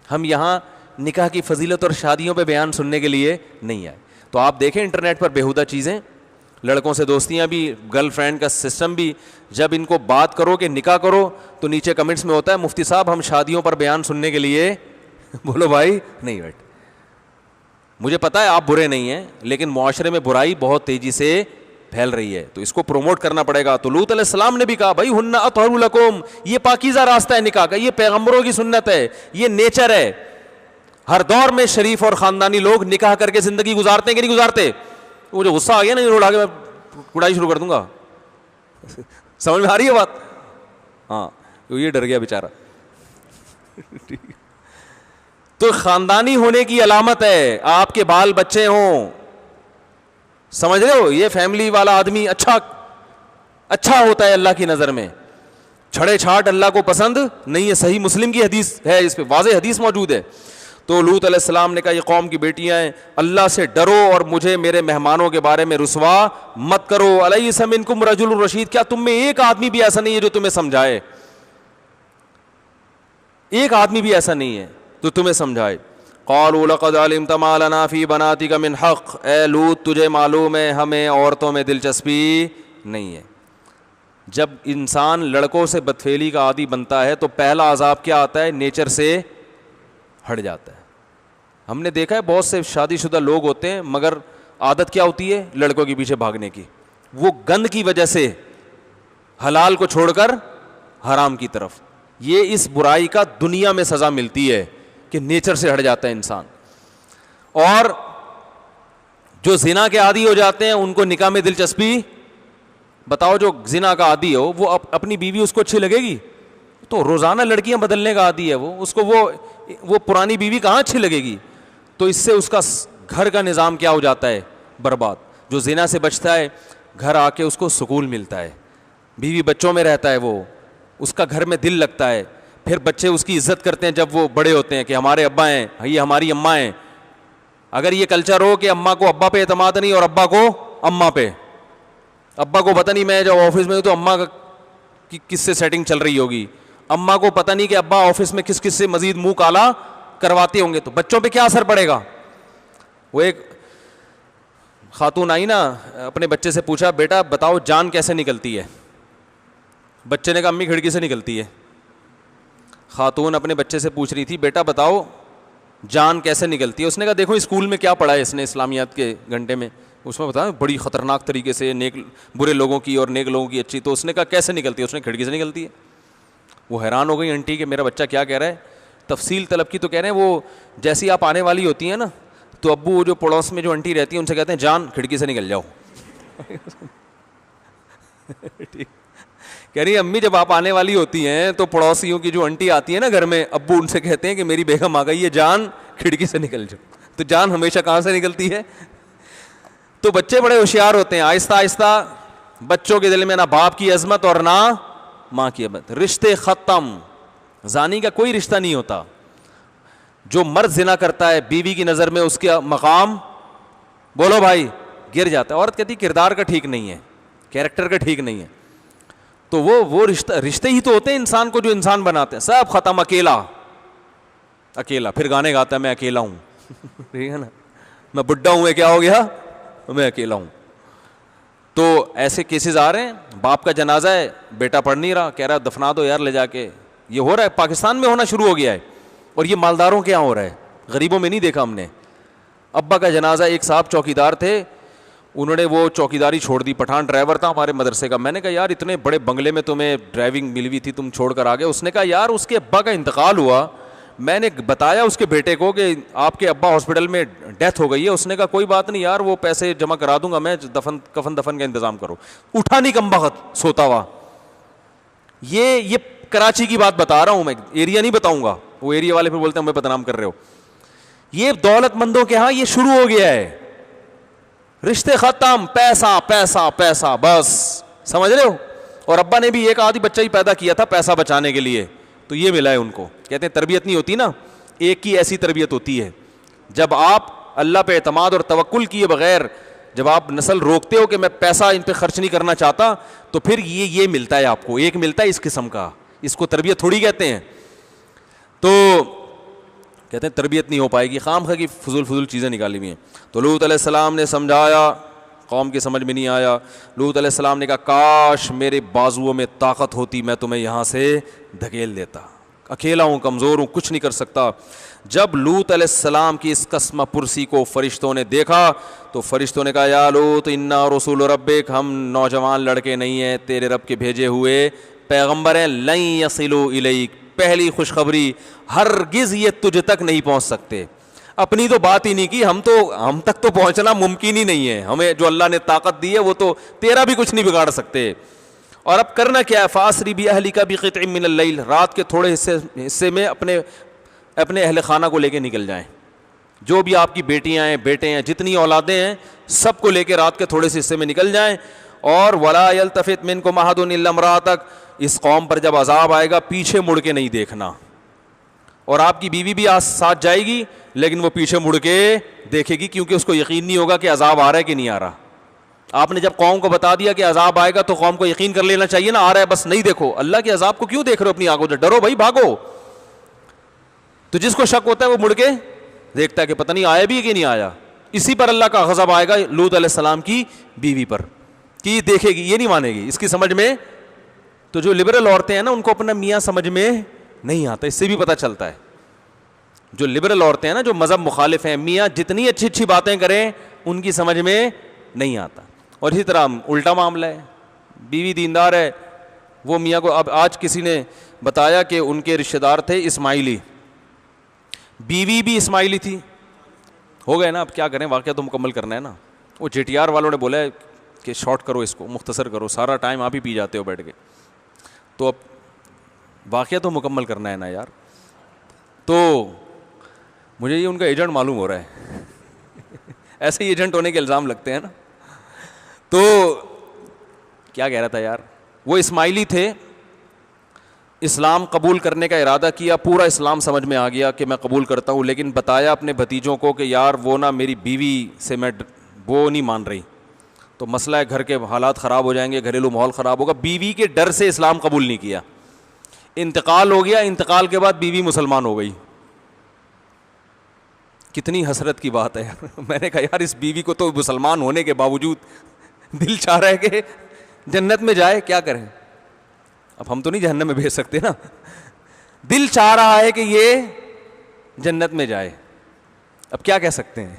ہم یہاں نکاح کی فضیلت اور شادیوں پہ بیان سننے کے لیے نہیں آئے۔ تو آپ دیکھیں انٹرنیٹ پر بیہودہ چیزیں، لڑکوں سے دوستیاں بھی، گرل فرینڈ کا سسٹم بھی، جب ان کو بات کرو کہ نکاح کرو تو نیچے کمنٹس میں ہوتا ہے مفتی صاحب ہم شادیوں پر بیان سننے کے لیے بولو بھائی نہیں بیٹھ۔ مجھے پتا ہے آپ برے نہیں ہیں، لیکن معاشرے میں برائی بہت تیزی سے پھیل رہی ہے، تو اس کو پروموٹ کرنا پڑے گا۔ تو لوط علیہ السلام نے بھی کہا بھائی ہن اطہر لکم، یہ پاکیزہ راستہ ہے نکاح کا، یہ پیغمبروں کی سنت ہے، یہ نیچر ہے۔ ہر دور میں شریف اور خاندانی لوگ نکاح کر کے زندگی گزارتے ہیں کہ نہیں گزارتے؟ مجھے غصہ آ گیا نا، روڈ آ کے میں کڑائی شروع کر دوں گا، سمجھ میں آ رہی ہے بات؟ ہاں یہ ڈر گیا بیچارہ۔ تو خاندانی ہونے کی علامت ہے آپ کے بال بچے ہوں، سمجھ رہے ہو؟ یہ فیملی والا آدمی اچھا ہوتا ہے اللہ کی نظر میں، چھڑے چھاٹ اللہ کو پسند نہیں ہے۔ صحیح مسلم کی حدیث ہے، اس پہ واضح حدیث موجود ہے۔ تو لوط علیہ السلام نے کہا یہ قوم کی بیٹیاں ہیں، اللہ سے ڈرو اور مجھے میرے مہمانوں کے بارے میں رسوا مت کرو۔ الیس منکم رجل رشید، کیا تم میں ایک آدمی بھی ایسا نہیں ہے جو تمہیں سمجھائے؟ ایک آدمی بھی ایسا نہیں ہے تو تمہیں سمجھائے۔ قالوا لقد علمت ما لنا فی بناتک من حق، اے لوط تجھے معلوم ہے ہمیں عورتوں میں دلچسپی نہیں ہے۔ جب انسان لڑکوں سے بدفعلی کا عادی بنتا ہے تو پہلا عذاب کیا آتا ہے؟ نیچر سے ہٹ جاتا ہے۔ ہم نے دیکھا ہے بہت سے شادی شدہ لوگ ہوتے ہیں مگر عادت کیا ہوتی ہے؟ لڑکوں کے پیچھے بھاگنے کی۔ وہ گند کی وجہ سے حلال کو چھوڑ کر حرام کی طرف، یہ اس برائی کا دنیا میں سزا ملتی ہے کہ نیچر سے ہٹ جاتا ہے انسان۔ اور جو زنا کے عادی ہو جاتے ہیں ان کو نکاح میں دلچسپی، بتاؤ جو زنا کا عادی ہو وہ اپنی بیوی اس کو اچھی لگے گی؟ تو روزانہ لڑکیاں بدلنے کا عادی ہے وہ، اس کو وہ پرانی بیوی کہاں اچھی لگے گی؟ تو اس سے اس کا گھر کا نظام کیا ہو جاتا ہے؟ برباد۔ جو زنا سے بچتا ہے گھر آ کے اس کو سکون ملتا ہے، بیوی بچوں میں رہتا ہے، وہ اس کا گھر میں دل لگتا ہے، پھر بچے اس کی عزت کرتے ہیں جب وہ بڑے ہوتے ہیں کہ ہمارے ابا ہیں، یہ ہماری اماں ہیں، اگر یہ کلچر ہو کہ اماں کو ابا پہ اعتماد نہیں اور ابا کو اماں پہ, ابا کو پتہ نہیں میں جب آفس میں ہوں تو اماں کی کس سے سیٹنگ چل رہی ہوگی, اماں کو پتہ نہیں کہ ابا آفس میں کس کس سے مزید منہ کالا کرواتے ہوں گے, تو بچوں پہ کیا اثر پڑے گا. وہ ایک خاتون آئی نا, اپنے بچے سے پوچھا بیٹا بتاؤ جان کیسے نکلتی ہے, بچے نے کہا امی کھڑکی سے نکلتی ہے. خاتون اپنے بچے سے پوچھ رہی تھی بیٹا بتاؤ جان کیسے نکلتی ہے, اس نے کہا دیکھو اسکول میں کیا پڑھا ہے اس نے اسلامیات کے گھنٹے میں, اس میں بتایا بڑی خطرناک طریقے سے نیک برے لوگوں کی اور نیک لوگوں کی اچھی, تو اس نے کہا کیسے نکلتی ہے, اس نے کھڑکی سے نکلتی ہے. وہ حیران ہو گئی آنٹی کہ میرا بچہ کیا کہہ رہا ہے, تفصیل طلب کی, تو کہہ رہے ہیں وہ جیسی آپ آنے والی ہوتی ہیں نا تو ابو وہ جو پڑوس میں جو آنٹی رہتی ہیں ان سے کہتے ہیں جان کھڑکی سے نکل جاؤ. کہہ رہی امی جب آپ آنے والی ہوتی ہیں تو پڑوسیوں کی جو آنٹی آتی ہے نا گھر میں, ابو ان سے کہتے ہیں کہ میری بیگم آ گئی ہے جان کھڑکی سے نکل جاؤ. تو جان ہمیشہ کہاں سے نکلتی ہے. تو بچے بڑے ہوشیار ہوتے ہیں, آہستہ آہستہ بچوں کے دل میں نہ باپ کی عظمت اور نہ ماں کی عظمت, رشتے ختم. زانی کا کوئی رشتہ نہیں ہوتا. جو مرد زنا کرتا ہے بیوی کی نظر میں اس کا مقام بولو بھائی گر جاتا ہے. عورت کہتی کردار کا ٹھیک نہیں ہے, کیریکٹر کا ٹھیک نہیں ہے. تو وہ رشتے ہی تو ہوتے ہیں انسان کو جو انسان بناتے ہیں. سب ختم, اکیلا اکیلا, پھر گانے گاتا ہے میں اکیلا ہوں, ٹھیک ہے نا, میں بڈھا ہوں, کیا ہو گیا میں اکیلا ہوں. تو ایسے کیسز آ رہے ہیں, باپ کا جنازہ ہے بیٹا پڑھ نہیں رہا, کہہ رہا دفنا دو یار لے جا کے. یہ ہو رہا ہے پاکستان میں, ہونا شروع ہو گیا ہے. اور یہ مالداروں کے یہاں ہو رہا ہے, غریبوں میں نہیں دیکھا ہم نے. ابا کا جنازہ, ایک صاحب چوکیدار تھے, انہوں نے وہ چوکیداری چھوڑ دی, پٹھان ڈرائیور تھا ہمارے مدرسے کا. میں نے کہا یار اتنے بڑے بنگلے میں تمہیں ڈرائیونگ ملی ہوئی تھی, تم چھوڑ کر آ گئے. اس نے کہا یار اس کے ابا کا انتقال ہوا, میں نے بتایا اس کے بیٹے کو کہ آپ کے ابا ہاسپٹل میں ڈیتھ ہو گئی ہے. اس نے کہا کوئی بات نہیں یار وہ پیسے جمع کرا دوں گا میں, کفن دفن کا انتظام کرو. اٹھا نہیں کم بخت سوتا ہوا. یہ کراچی کی بات بتا رہا ہوں میں, ایریا نہیں بتاؤں گا, وہ ایریا والے پھر بولتے ہیں ہمیں بدنام کر رہے ہو. یہ دولت مندوں کے ہاں یہ شروع ہو گیا ہے, رشتے ختم, پیسہ پیسہ پیسہ بس, سمجھ رہے ہو. اور ابا نے بھی ایک آدھی بچہ ہی پیدا کیا تھا پیسہ بچانے کے لیے, تو یہ ملا ہے ان کو. کہتے ہیں تربیت نہیں ہوتی نا, ایک کی ایسی تربیت ہوتی ہے جب آپ اللہ پہ اعتماد اور توکل کیے بغیر جب آپ نسل روکتے ہو کہ میں پیسہ ان پہ خرچ نہیں کرنا چاہتا, تو پھر یہ ملتا ہے آپ کو, ایک ملتا ہے اس قسم کا. اس کو تربیت تھوڑی کہتے ہیں. تو کہتے ہیں تربیت نہیں ہو پائے گی, خام خواہ کی فضول چیزیں نکالی ہوئی ہیں. تو لوط علیہ السلام نے سمجھایا, قوم کی سمجھ میں نہیں آیا. لوط علیہ السلام نے کہا کاش میرے بازوؤں میں طاقت ہوتی, میں تمہیں یہاں سے دھکیل دیتا, اکیلا ہوں, کمزور ہوں, کچھ نہیں کر سکتا. جب لوط علیہ السلام کی اس قسمہ پرسی کو فرشتوں نے دیکھا تو فرشتوں نے کہا یا لوط انا رسول ربک, ہم نوجوان لڑکے نہیں ہیں, تیرے رب کے بھیجے ہوئے پیغمبر ہیں. لن یصلوا الیک, پہلی خوشخبری, ہرگز یہ تجھ تک نہیں پہنچ سکتے. اپنی تو بات ہی نہیں کی, ہم تک تو پہنچنا ممکن ہی نہیں ہے. ہمیں جو اللہ نے طاقت دی ہے وہ تو تیرا بھی کچھ نہیں بگاڑ سکتے. اور اب کرنا کیا ہے, فاسری باہلک بقطع من اللیل, رات کے تھوڑے حصے میں اپنے اہل خانہ کو لے کے نکل جائیں. جو بھی آپ کی بیٹیاں ہیں بیٹے ہیں جتنی اولادیں ہیں سب کو لے کے رات کے تھوڑے سے حصے میں نکل جائیں. اور ولا یلتفت منکم احد الا امرأتک, اس قوم پر جب عذاب آئے گا پیچھے مڑ کے نہیں دیکھنا. اور آپ کی بیوی بھی ساتھ جائے گی لیکن وہ پیچھے مڑ کے دیکھے گی, کیونکہ اس کو یقین نہیں ہوگا کہ عذاب آ رہا ہے کہ نہیں آ رہا. آپ نے جب قوم کو بتا دیا کہ عذاب آئے گا تو قوم کو یقین کر لینا چاہیے نا, آ رہا ہے بس نہیں دیکھو. اللہ کے عذاب کو کیوں دیکھ رہے ہو اپنی آنکھوں سے, ڈرو بھائی, بھاگو. تو جس کو شک ہوتا ہے وہ مڑ کے دیکھتا ہے کہ پتہ نہیں آیا بھی ہے کہ نہیں آیا. اسی پر اللہ کا غضب آئے گا لوط علیہ السلام کی بیوی پر, کہ یہ دیکھے گی, یہ نہیں مانے گی, اس کی سمجھ میں. تو جو لبرل عورتیں ہیں نا ان کو اپنا میاں سمجھ میں نہیں آتا, اس سے بھی پتہ چلتا ہے. جو لبرل عورتیں ہیں نا جو مذہب مخالف ہیں, میاں جتنی اچھی باتیں کریں ان کی سمجھ میں نہیں آتا. اور اسی طرح الٹا معاملہ ہے, بیوی دیندار ہے, وہ میاں کو, اب آج کسی نے بتایا کہ ان کے رشتہ دار تھے اسماعیلی, بیوی بھی اسماعیلی تھی. ہو گئے نا, اب کیا کریں, واقعہ تو مکمل کرنا ہے نا. وہ جے ٹی آر والوں نے بولا ہے کہ شارٹ کرو اس کو, مختصر کرو, سارا ٹائم آپ ہی پی جاتے ہو بیٹھ کے. تو اب واقعہ تو مکمل کرنا ہے نا یار. تو مجھے یہ ان کا ایجنٹ معلوم ہو رہا ہے. ایسے ہی ایجنٹ ہونے کے الزام لگتے ہیں نا. تو کیا کہہ رہا تھا یار, وہ اسماعیلی تھے اسلام قبول کرنے کا ارادہ کیا, پورا اسلام سمجھ میں آ گیا کہ میں قبول کرتا ہوں, لیکن بتایا اپنے بھتیجوں کو کہ یار وہ نا میری بیوی سے میں وہ نہیں مان رہی, تو مسئلہ ہے گھر کے حالات خراب ہو جائیں گے, گھریلو ماحول خراب ہوگا. بیوی کے ڈر سے اسلام قبول نہیں کیا, انتقال ہو گیا, انتقال کے بعد بیوی مسلمان ہو گئی. کتنی حسرت کی بات ہے. میں نے کہا یار اس بیوی کو تو مسلمان ہونے کے باوجود دل چاہ رہا ہے کہ جنت میں جائے, کیا کریں, اب ہم تو نہیں جہنم میں بھیج سکتے نا, دل چاہ رہا ہے کہ یہ جنت میں جائے, اب کیا کہہ سکتے ہیں.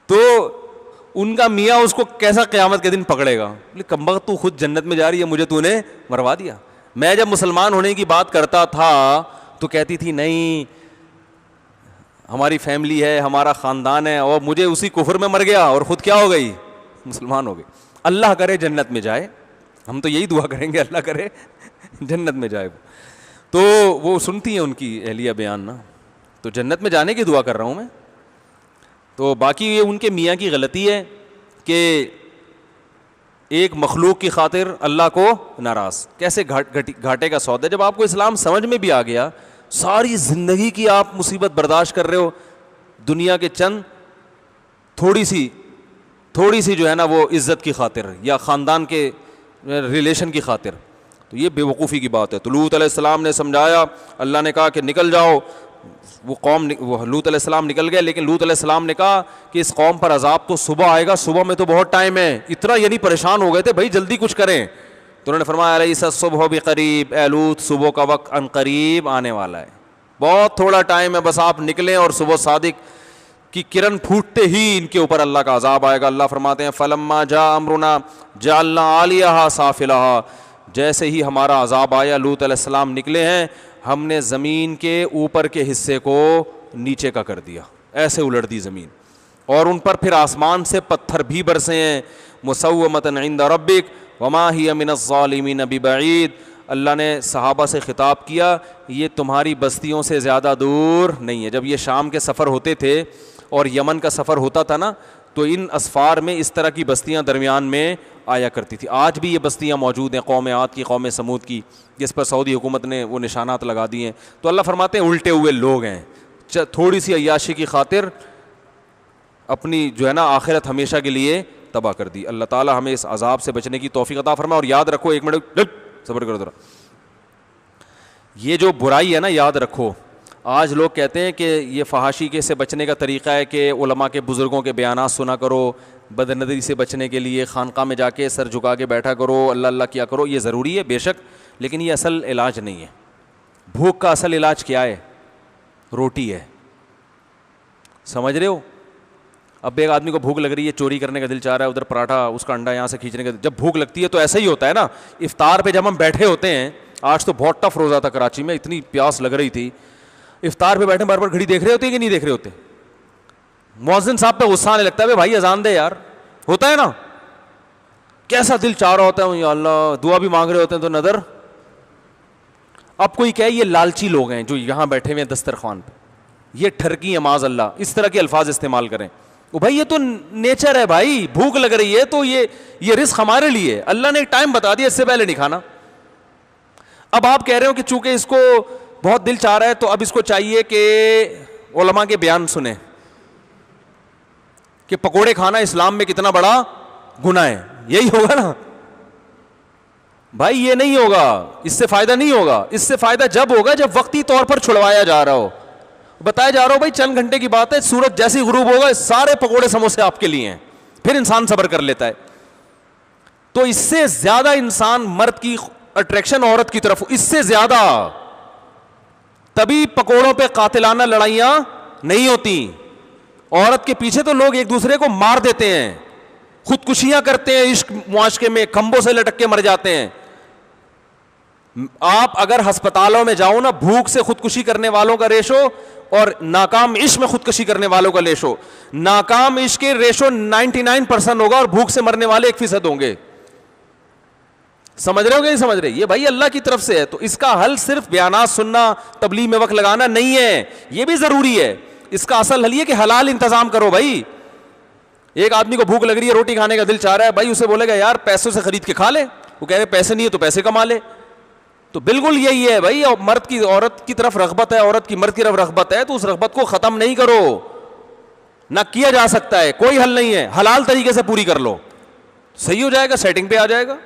تو ان کا میاں اس کو کیسا قیامت کے دن پکڑے گا, کمبخت تو خود جنت میں جا رہی ہے, مجھے تو نے مروا دیا. میں جب مسلمان ہونے کی بات کرتا تھا تو کہتی تھی نہیں ہماری فیملی ہے, ہمارا خاندان ہے, اور مجھے اسی کفر میں مر گیا اور خود کیا ہو گئی, مسلمان ہو گئی. اللہ کرے جنت میں جائے, ہم تو یہی دعا کریں گے اللہ کرے جنت میں جائے. تو وہ سنتی ہیں ان کی اہلیہ بیان نا, تو جنت میں جانے کی دعا کر رہا ہوں میں. تو باقی یہ ان کے میاں کی غلطی ہے کہ ایک مخلوق کی خاطر اللہ کو ناراض, کیسے گھاٹے کا سودا. جب آپ کو اسلام سمجھ میں بھی آ گیا, ساری زندگی کی آپ مصیبت برداشت کر رہے ہو, دنیا کے چند تھوڑی سی جو ہے نا وہ عزت کی خاطر یا خاندان کے ریلیشن کی خاطر, تو یہ بے وقوفی کی بات ہے. تو لوط علیہ السلام نے سمجھایا, اللہ نے کہا کہ نکل جاؤ. وہ لوط علیہ السلام نکل گئے, لیکن لوط علیہ السلام نے کہا کہ اس قوم پر عذاب تو صبح آئے گا, صبح میں تو بہت ٹائم ہے. اتنا یعنی پریشان ہو گئے تھے, بھائی جلدی کچھ کریں. تو انہوں نے فرمایا الیس الصبح بقریب, اے لوط صبح کا وقت ان قریب آنے والا ہے, بہت تھوڑا ٹائم ہے, بس آپ نکلیں اور صبح صادق کی کرن پھوٹتے ہی ان کے اوپر اللہ کا عذاب آئے گا. اللہ فرماتے ہیں فلما جاء امرنا جعلنا عالیہا سافلہا, جیسے ہی ہمارا عذاب آیا, لوط علیہ السلام نکلے ہیں, ہم نے زمین کے اوپر کے حصے کو نیچے کا کر دیا, ایسے الٹ دی زمین, اور ان پر پھر آسمان سے پتھر بھی برسے ہیں. مسومۃ عند ربک وما ہی من الظالمین ببعید. اللہ نے صحابہ سے خطاب کیا, یہ تمہاری بستیوں سے زیادہ دور نہیں ہے. جب یہ شام کے سفر ہوتے تھے اور یمن کا سفر ہوتا تھا نا, تو ان اسفار میں اس طرح کی بستیاں درمیان میں آیا کرتی تھی. آج بھی یہ بستیاں موجود ہیں, قوم عاد کی, قوم سمود کی, جس پر سعودی حکومت نے وہ نشانات لگا دیے ہیں. تو اللہ فرماتے ہیں الٹے ہوئے لوگ ہیں, تھوڑی سی عیاشی کی خاطر اپنی جو ہے نا آخرت ہمیشہ کے لیے تباہ کر دی. اللہ تعالی ہمیں اس عذاب سے بچنے کی توفیق عطا فرمائے. اور یاد رکھو, ایک منٹ صبر کرو ذرا, یہ جو برائی ہے نا یاد رکھو, آج لوگ کہتے ہیں کہ یہ فحاشی کے سے بچنے کا طریقہ ہے کہ علماء کے بزرگوں کے بیانات سنا کرو, بد نظری سے بچنے کے لیے خانقاہ میں جا کے سر جھکا کے بیٹھا کرو, اللہ اللہ کیا کرو. یہ ضروری ہے بے شک, لیکن یہ اصل علاج نہیں ہے. بھوک کا اصل علاج کیا ہے؟ روٹی ہے, سمجھ رہے ہو. اب ایک آدمی کو بھوک لگ رہی ہے, چوری کرنے کا دل چاہ رہا ہے, ادھر پراٹھا اس کا انڈا یہاں سے کھینچنے کا, جب بھوک لگتی ہے تو ایسا ہی ہوتا ہے نا. افطار پہ جب ہم بیٹھے ہوتے ہیں, آج تو بہت ٹف روزہ تھا کراچی میں, اتنی پیاس لگ رہی تھی, افطار پہ بیٹھے بار بار گھڑی دیکھ رہے ہوتے ہیں کہ نہیں دیکھ رہے ہوتے؟ مؤذن صاحب پہ غصہ آنے لگتا ہے, بھائی اذان دے یار, ہوتا ہے نا, کیسا دل چاہ رہا ہوتا ہے, یا اللہ, دعا بھی مانگ رہے ہوتے ہیں تو نظر. اب کوئی کہے یہ لالچی لوگ ہیں جو یہاں بیٹھے ہوئے ہیں دسترخوان پہ, یہ ٹھرکی ہیں معاذ اللہ, اس طرح کے الفاظ استعمال کریں. بھائی یہ تو نیچر ہے بھائی, بھوک لگ رہی ہے تو یہ رزق ہمارے لیے, اللہ نے ایک ٹائم بتا دیا, اس سے پہلے نہیں کھانا. اب آپ کہہ رہے ہو کہ چونکہ اس کو بہت دل چاہ رہا ہے تو اب اس کو چاہیے کہ علماء کے بیان سنیں کہ پکوڑے کھانا اسلام میں کتنا بڑا گناہ ہے. یہی ہوگا نا بھائی, یہ نہیں ہوگا, اس سے فائدہ نہیں ہوگا. اس سے فائدہ جب ہوگا جب وقتی طور پر چھڑوایا جا رہا ہو, بتایا جا رہا ہو بھائی چند گھنٹے کی بات ہے, سورج جیسی غروب ہوگا سارے پکوڑے سموسے آپ کے لیے ہیں, پھر انسان صبر کر لیتا ہے. تو اس سے زیادہ انسان مرد کی اٹریکشن عورت کی طرف, اس سے زیادہ. تبھی پکوڑوں پہ قاتلانہ لڑائیاں نہیں ہوتی. عورت کے پیچھے تو لوگ ایک دوسرے کو مار دیتے ہیں, خودکشیاں کرتے ہیں, عشق معاشقے میں کھمبوں سے لٹک کے مر جاتے ہیں. آپ اگر ہسپتالوں میں جاؤ نا, بھوک سے خودکشی کرنے والوں کا ریشو اور ناکام عشق میں خودکشی کرنے والوں کا ریشو, ناکام عشق کے ریشو 99% ہوگا اور بھوک سے مرنے والے 1% ہوں گے. سمجھ رہے ہو کہ نہیں سمجھ رہے؟ یہ بھائی اللہ کی طرف سے ہے. تو اس کا حل صرف بیانات سننا, تبلیغ میں وقت لگانا نہیں ہے, یہ بھی ضروری ہے. اس کا اصل حل یہ کہ حلال انتظام کرو بھائی. ایک آدمی کو بھوک لگ رہی ہے, روٹی کھانے کا دل چاہ رہا ہے, بھائی اسے بولے گا یار پیسوں سے خرید کے کھا لے, وہ کہہ رہے پیسے نہیں ہے تو پیسے کما لے. تو بالکل یہی ہے بھائی, مرد کی عورت کی طرف رغبت ہے, عورت کی مرد کی طرف رغبت ہے, تو اس رغبت کو ختم نہیں کرو, نہ کیا جا سکتا ہے, کوئی حل نہیں ہے, حلال طریقے سے پوری کر لو, صحیح ہو جائے گا, سیٹنگ پہ آ جائے گا.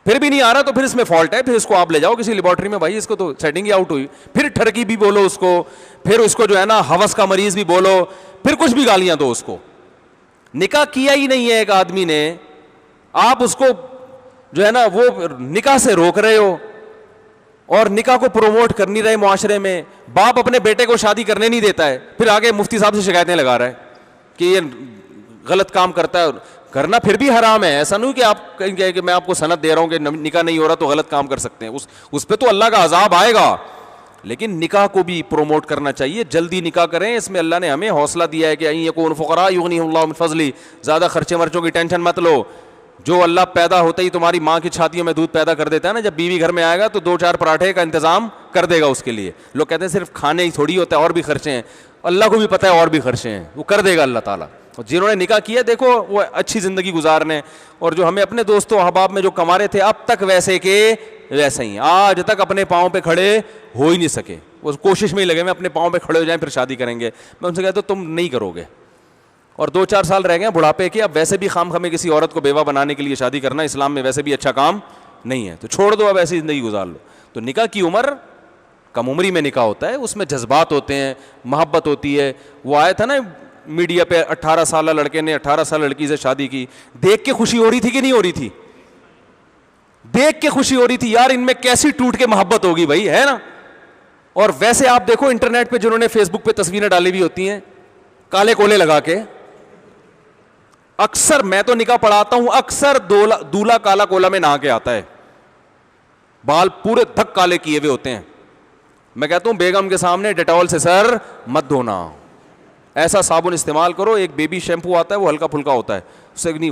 پھر بھی نہیں آ رہا تو پھر اس میں فالٹ ہے, پھر اس کو آپ لے جاؤ کسی لیبارٹری میں, بھائی اس کو تو سیٹنگ ہی آؤٹ ہوئی, پھر ٹھرکی بھی بولو اس کو, پھر اس کو جو ہے نا ہوس کا مریض بھی بولو, پھر کچھ بھی گالیاں دو اس کو. نکاح کیا ہی نہیں ہے ایک آدمی نے, آپ اس کو جو ہے نا وہ نکاح سے روک رہے ہو اور نکاح کو پروموٹ کر نہیں رہے معاشرے میں. باپ اپنے بیٹے کو شادی کرنے نہیں دیتا ہے, پھر آگے مفتی صاحب سے شکایتیں لگا رہا ہے کہ یہ غلط کام کرتا ہے. کرنا پھر بھی حرام ہے, ایسا نہیں کہ آپ کہیں کہ میں آپ کو سند دے رہا ہوں کہ نکاح نہیں ہو رہا تو غلط کام کر سکتے ہیں, اس پہ تو اللہ کا عذاب آئے گا. لیکن نکاح کو بھی پروموٹ کرنا چاہیے, جلدی نکاح کریں, اس میں اللہ نے ہمیں حوصلہ دیا ہے کہ این یکون فقراء یغنیہم اللہ من فضلہ, زیادہ خرچے مرچوں کی ٹینشن مت لو. جو اللہ پیدا ہوتے ہی تمہاری ماں کی چھاتیوں میں دودھ پیدا کر دیتا ہے نا, جب بیوی گھر میں آئے گا تو 2-4 پراٹھے کا انتظام کر دے گا اس کے لیے. لوگ کہتے ہیں صرف کھانے ہی تھوڑی ہوتا ہے, اور بھی خرچے ہیں, اللہ کو بھی پتہ ہے اور بھی خرچے ہیں, وہ کر دے گا اللہ تعالیٰ. جنہوں نے نکاح کیا دیکھو وہ اچھی زندگی گزارنے, اور جو ہمیں اپنے دوستوں احباب میں جو کما رہے تھے اب تک ویسے کے ویسے ہی, آج تک اپنے پاؤں پہ کھڑے ہو ہی نہیں سکے, وہ کوشش میں ہی لگے میں اپنے پاؤں پہ کھڑے ہو جائیں پھر شادی کریں گے. میں ان سے کہتا ہوں تم نہیں کرو گے, اور 2-4 سال رہ گئے بڑھاپے کے, اب ویسے بھی خام خامے کسی عورت کو بیوہ بنانے کے لیے شادی کرنا اسلام میں ویسے بھی اچھا کام نہیں ہے, تو چھوڑ دو, اب ایسی زندگی گزار لو. تو نکاح کی عمر کم عمری میں نکاح ہوتا ہے, اس میں جذبات ہوتے ہیں, محبت ہوتی ہے. وہ آیا تھا نا میڈیا پہ, 18 سالہ لڑکے نے 18 سال لڑکی سے شادی کی, دیکھ کے خوشی ہو رہی تھی کہ نہیں ہو رہی تھی؟ دیکھ کے خوشی ہو رہی تھی یار, ان میں کیسی ٹوٹ کے محبت ہوگی بھائی, ہے نا. اور ویسے آپ دیکھو انٹرنیٹ پہ جنہوں نے فیس بک پہ تصویریں ڈالی ہوئی ہوتی ہیں کالے کولے لگا کے, اکثر میں تو نکاح پڑھاتا ہوں, اکثر دولہا کالا کولا میں نہا کے آتا ہے, بال پورے دھک کالے کیے ہوئے ہوتے ہیں. میں کہتا ہوں بیگم کے سامنے ڈیٹول سے سر مت دھونا, ایسا صابن استعمال کرو, ایک بیبی شیمپو آتا ہے وہ ہلکا پھلکا ہوتا ہے, اس سے نہیں.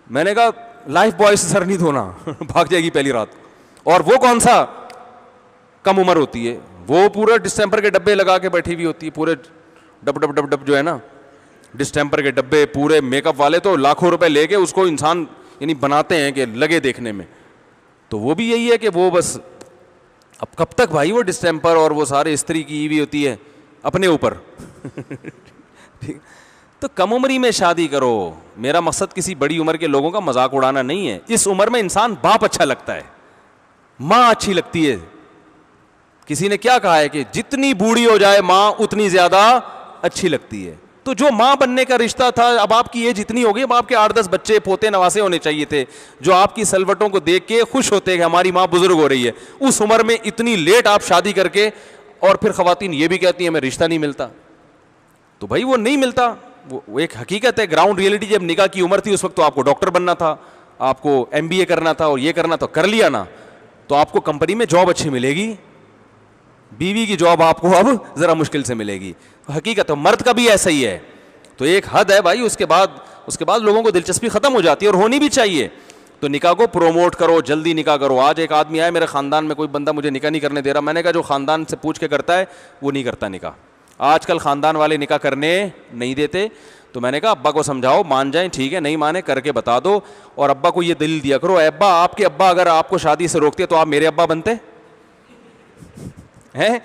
میں نے کہا لائف بوائے سے سر نہیں دھونا, بھاگ جائے گی پہلی رات. اور وہ کون سا کم عمر ہوتی ہے, وہ پورے ڈسٹمپر کے ڈبے لگا کے بیٹھی ہوئی ہوتی ہے, پورے ڈب ڈب ڈب ڈب جو ہے نا ڈسٹمپر کے ڈبے, پورے میک اپ والے تو لاکھوں روپے لے کے اس کو انسان یعنی بناتے ہیں کہ لگے دیکھنے میں. تو وہ بھی یہی ہے کہ وہ بس اب کب تک بھائی وہ ڈسٹمپر اور وہ سارے استری کی ہوئی ہوتی ہے اپنے اوپر. تو کم عمری میں شادی کرو. میرا مقصد کسی بڑی عمر کے لوگوں کا مذاق اڑانا نہیں ہے, اس عمر میں انسان باپ اچھا لگتا ہے, ماں اچھی لگتی ہے. کسی نے کیا کہا ہے کہ جتنی بوڑھی ہو جائے ماں اتنی زیادہ اچھی لگتی ہے. تو جو ماں بننے کا رشتہ تھا, اب آپ کی ایج اتنی ہو گئی, اب آپ کے 8-10 بچے پوتے نواسے ہونے چاہیے تھے جو آپ کی سلوٹوں کو دیکھ کے خوش ہوتے کہ ہماری ماں بزرگ ہو رہی ہے. اس عمر میں اتنی لیٹ آپ شادی کر کے, اور پھر خواتین یہ بھی کہتی ہیں ہمیں رشتہ نہیں ملتا. تو بھائی وہ نہیں ملتا, وہ ایک حقیقت ہے, گراؤنڈ ریئلٹی. جب نکاح کی عمر تھی اس وقت تو آپ کو ڈاکٹر بننا تھا, آپ کو MBA کرنا تھا اور یہ کرنا تھا, کر لیا نا تو آپ کو کمپنی میں جاب اچھی ملے گی, بیوی کی جاب آپ کو اب ذرا مشکل سے ملے گی. حقیقت ہے, مرد کا بھی ایسا ہی ہے. تو ایک حد ہے بھائی, اس کے بعد لوگوں کو دلچسپی ختم ہو جاتی ہے, اور ہونی بھی چاہیے. تو نکاح کو پروموٹ کرو, جلدی نکاح کرو. آج ایک آدمی آئے میرے خاندان میں, کوئی بندہ مجھے نکاح نہیں کرنے دے رہا. میں نے کہا جو خاندان سے پوچھ کے کرتا ہے وہ نہیں کرتا نکاح. آج کل خاندان والے نکاح کرنے نہیں دیتے. تو میں نے کہا ابا کو سمجھاؤ, مان جائیں ٹھیک ہے, نہیں مانے کر کے بتا دو. اور ابا کو یہ دلیل دیا کرو, ابا آپ کے ابا اگر آپ کو شادی سے روکتے تو آپ میرے ابا بنتے ہیں؟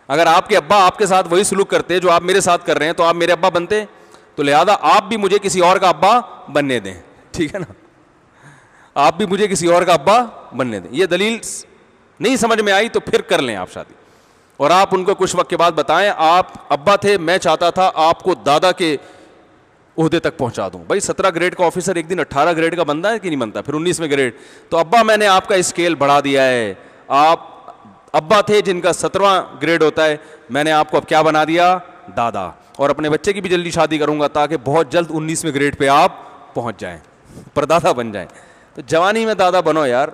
اگر آپ کے ابا آپ کے ساتھ وہی سلوک کرتے جو آپ میرے ساتھ کر رہے ہیں تو آپ میرے ابا بنتے. تو لہذا آپ بھی مجھے کسی اور کا ابا بننے دیں, ٹھیک ہے نا, آپ بھی مجھے کسی اور کا ابا بننے دیں. یہ دلیل نہیں سمجھ میں آئی تو پھر کر لیں آپ شادی, اور آپ ان کو کچھ وقت کے بعد بتائیں آپ ابا تھے, میں چاہتا تھا آپ کو دادا کے عہدے تک پہنچا دوں. بھائی 17 گریڈ کا آفیسر ایک دن 18 گریڈ کا بندہ ہے کہ نہیں بنتا, پھر 19ویں گریڈ. تو ابا میں نے آپ کا اسکیل بڑھا دیا ہے, آپ ابا تھے جن کا 17واں گریڈ ہوتا ہے, میں نے آپ کو اب کیا بنا دیا, دادا. اور اپنے بچے کی بھی جلدی شادی کروں گا تاکہ بہت جلد 19ویں گریڈ پہ آپ پہنچ جائیں, پردادا بن جائیں. تو جوانی میں دادا بنو یار,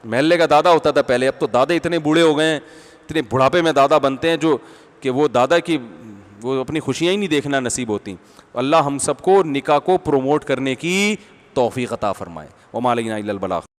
محلے کا دادا ہوتا تھا پہلے, اب تو دادا اتنے بوڑھے ہو گئے ہیں, اتنے بڑھاپے میں دادا بنتے ہیں جو کہ وہ دادا کی وہ اپنی خوشیاں ہی نہیں دیکھنا نصیب ہوتی. اللہ ہم سب کو نکاح کو پروموٹ کرنے کی توفیق عطا فرمائے. وما علینا الا البلاغ.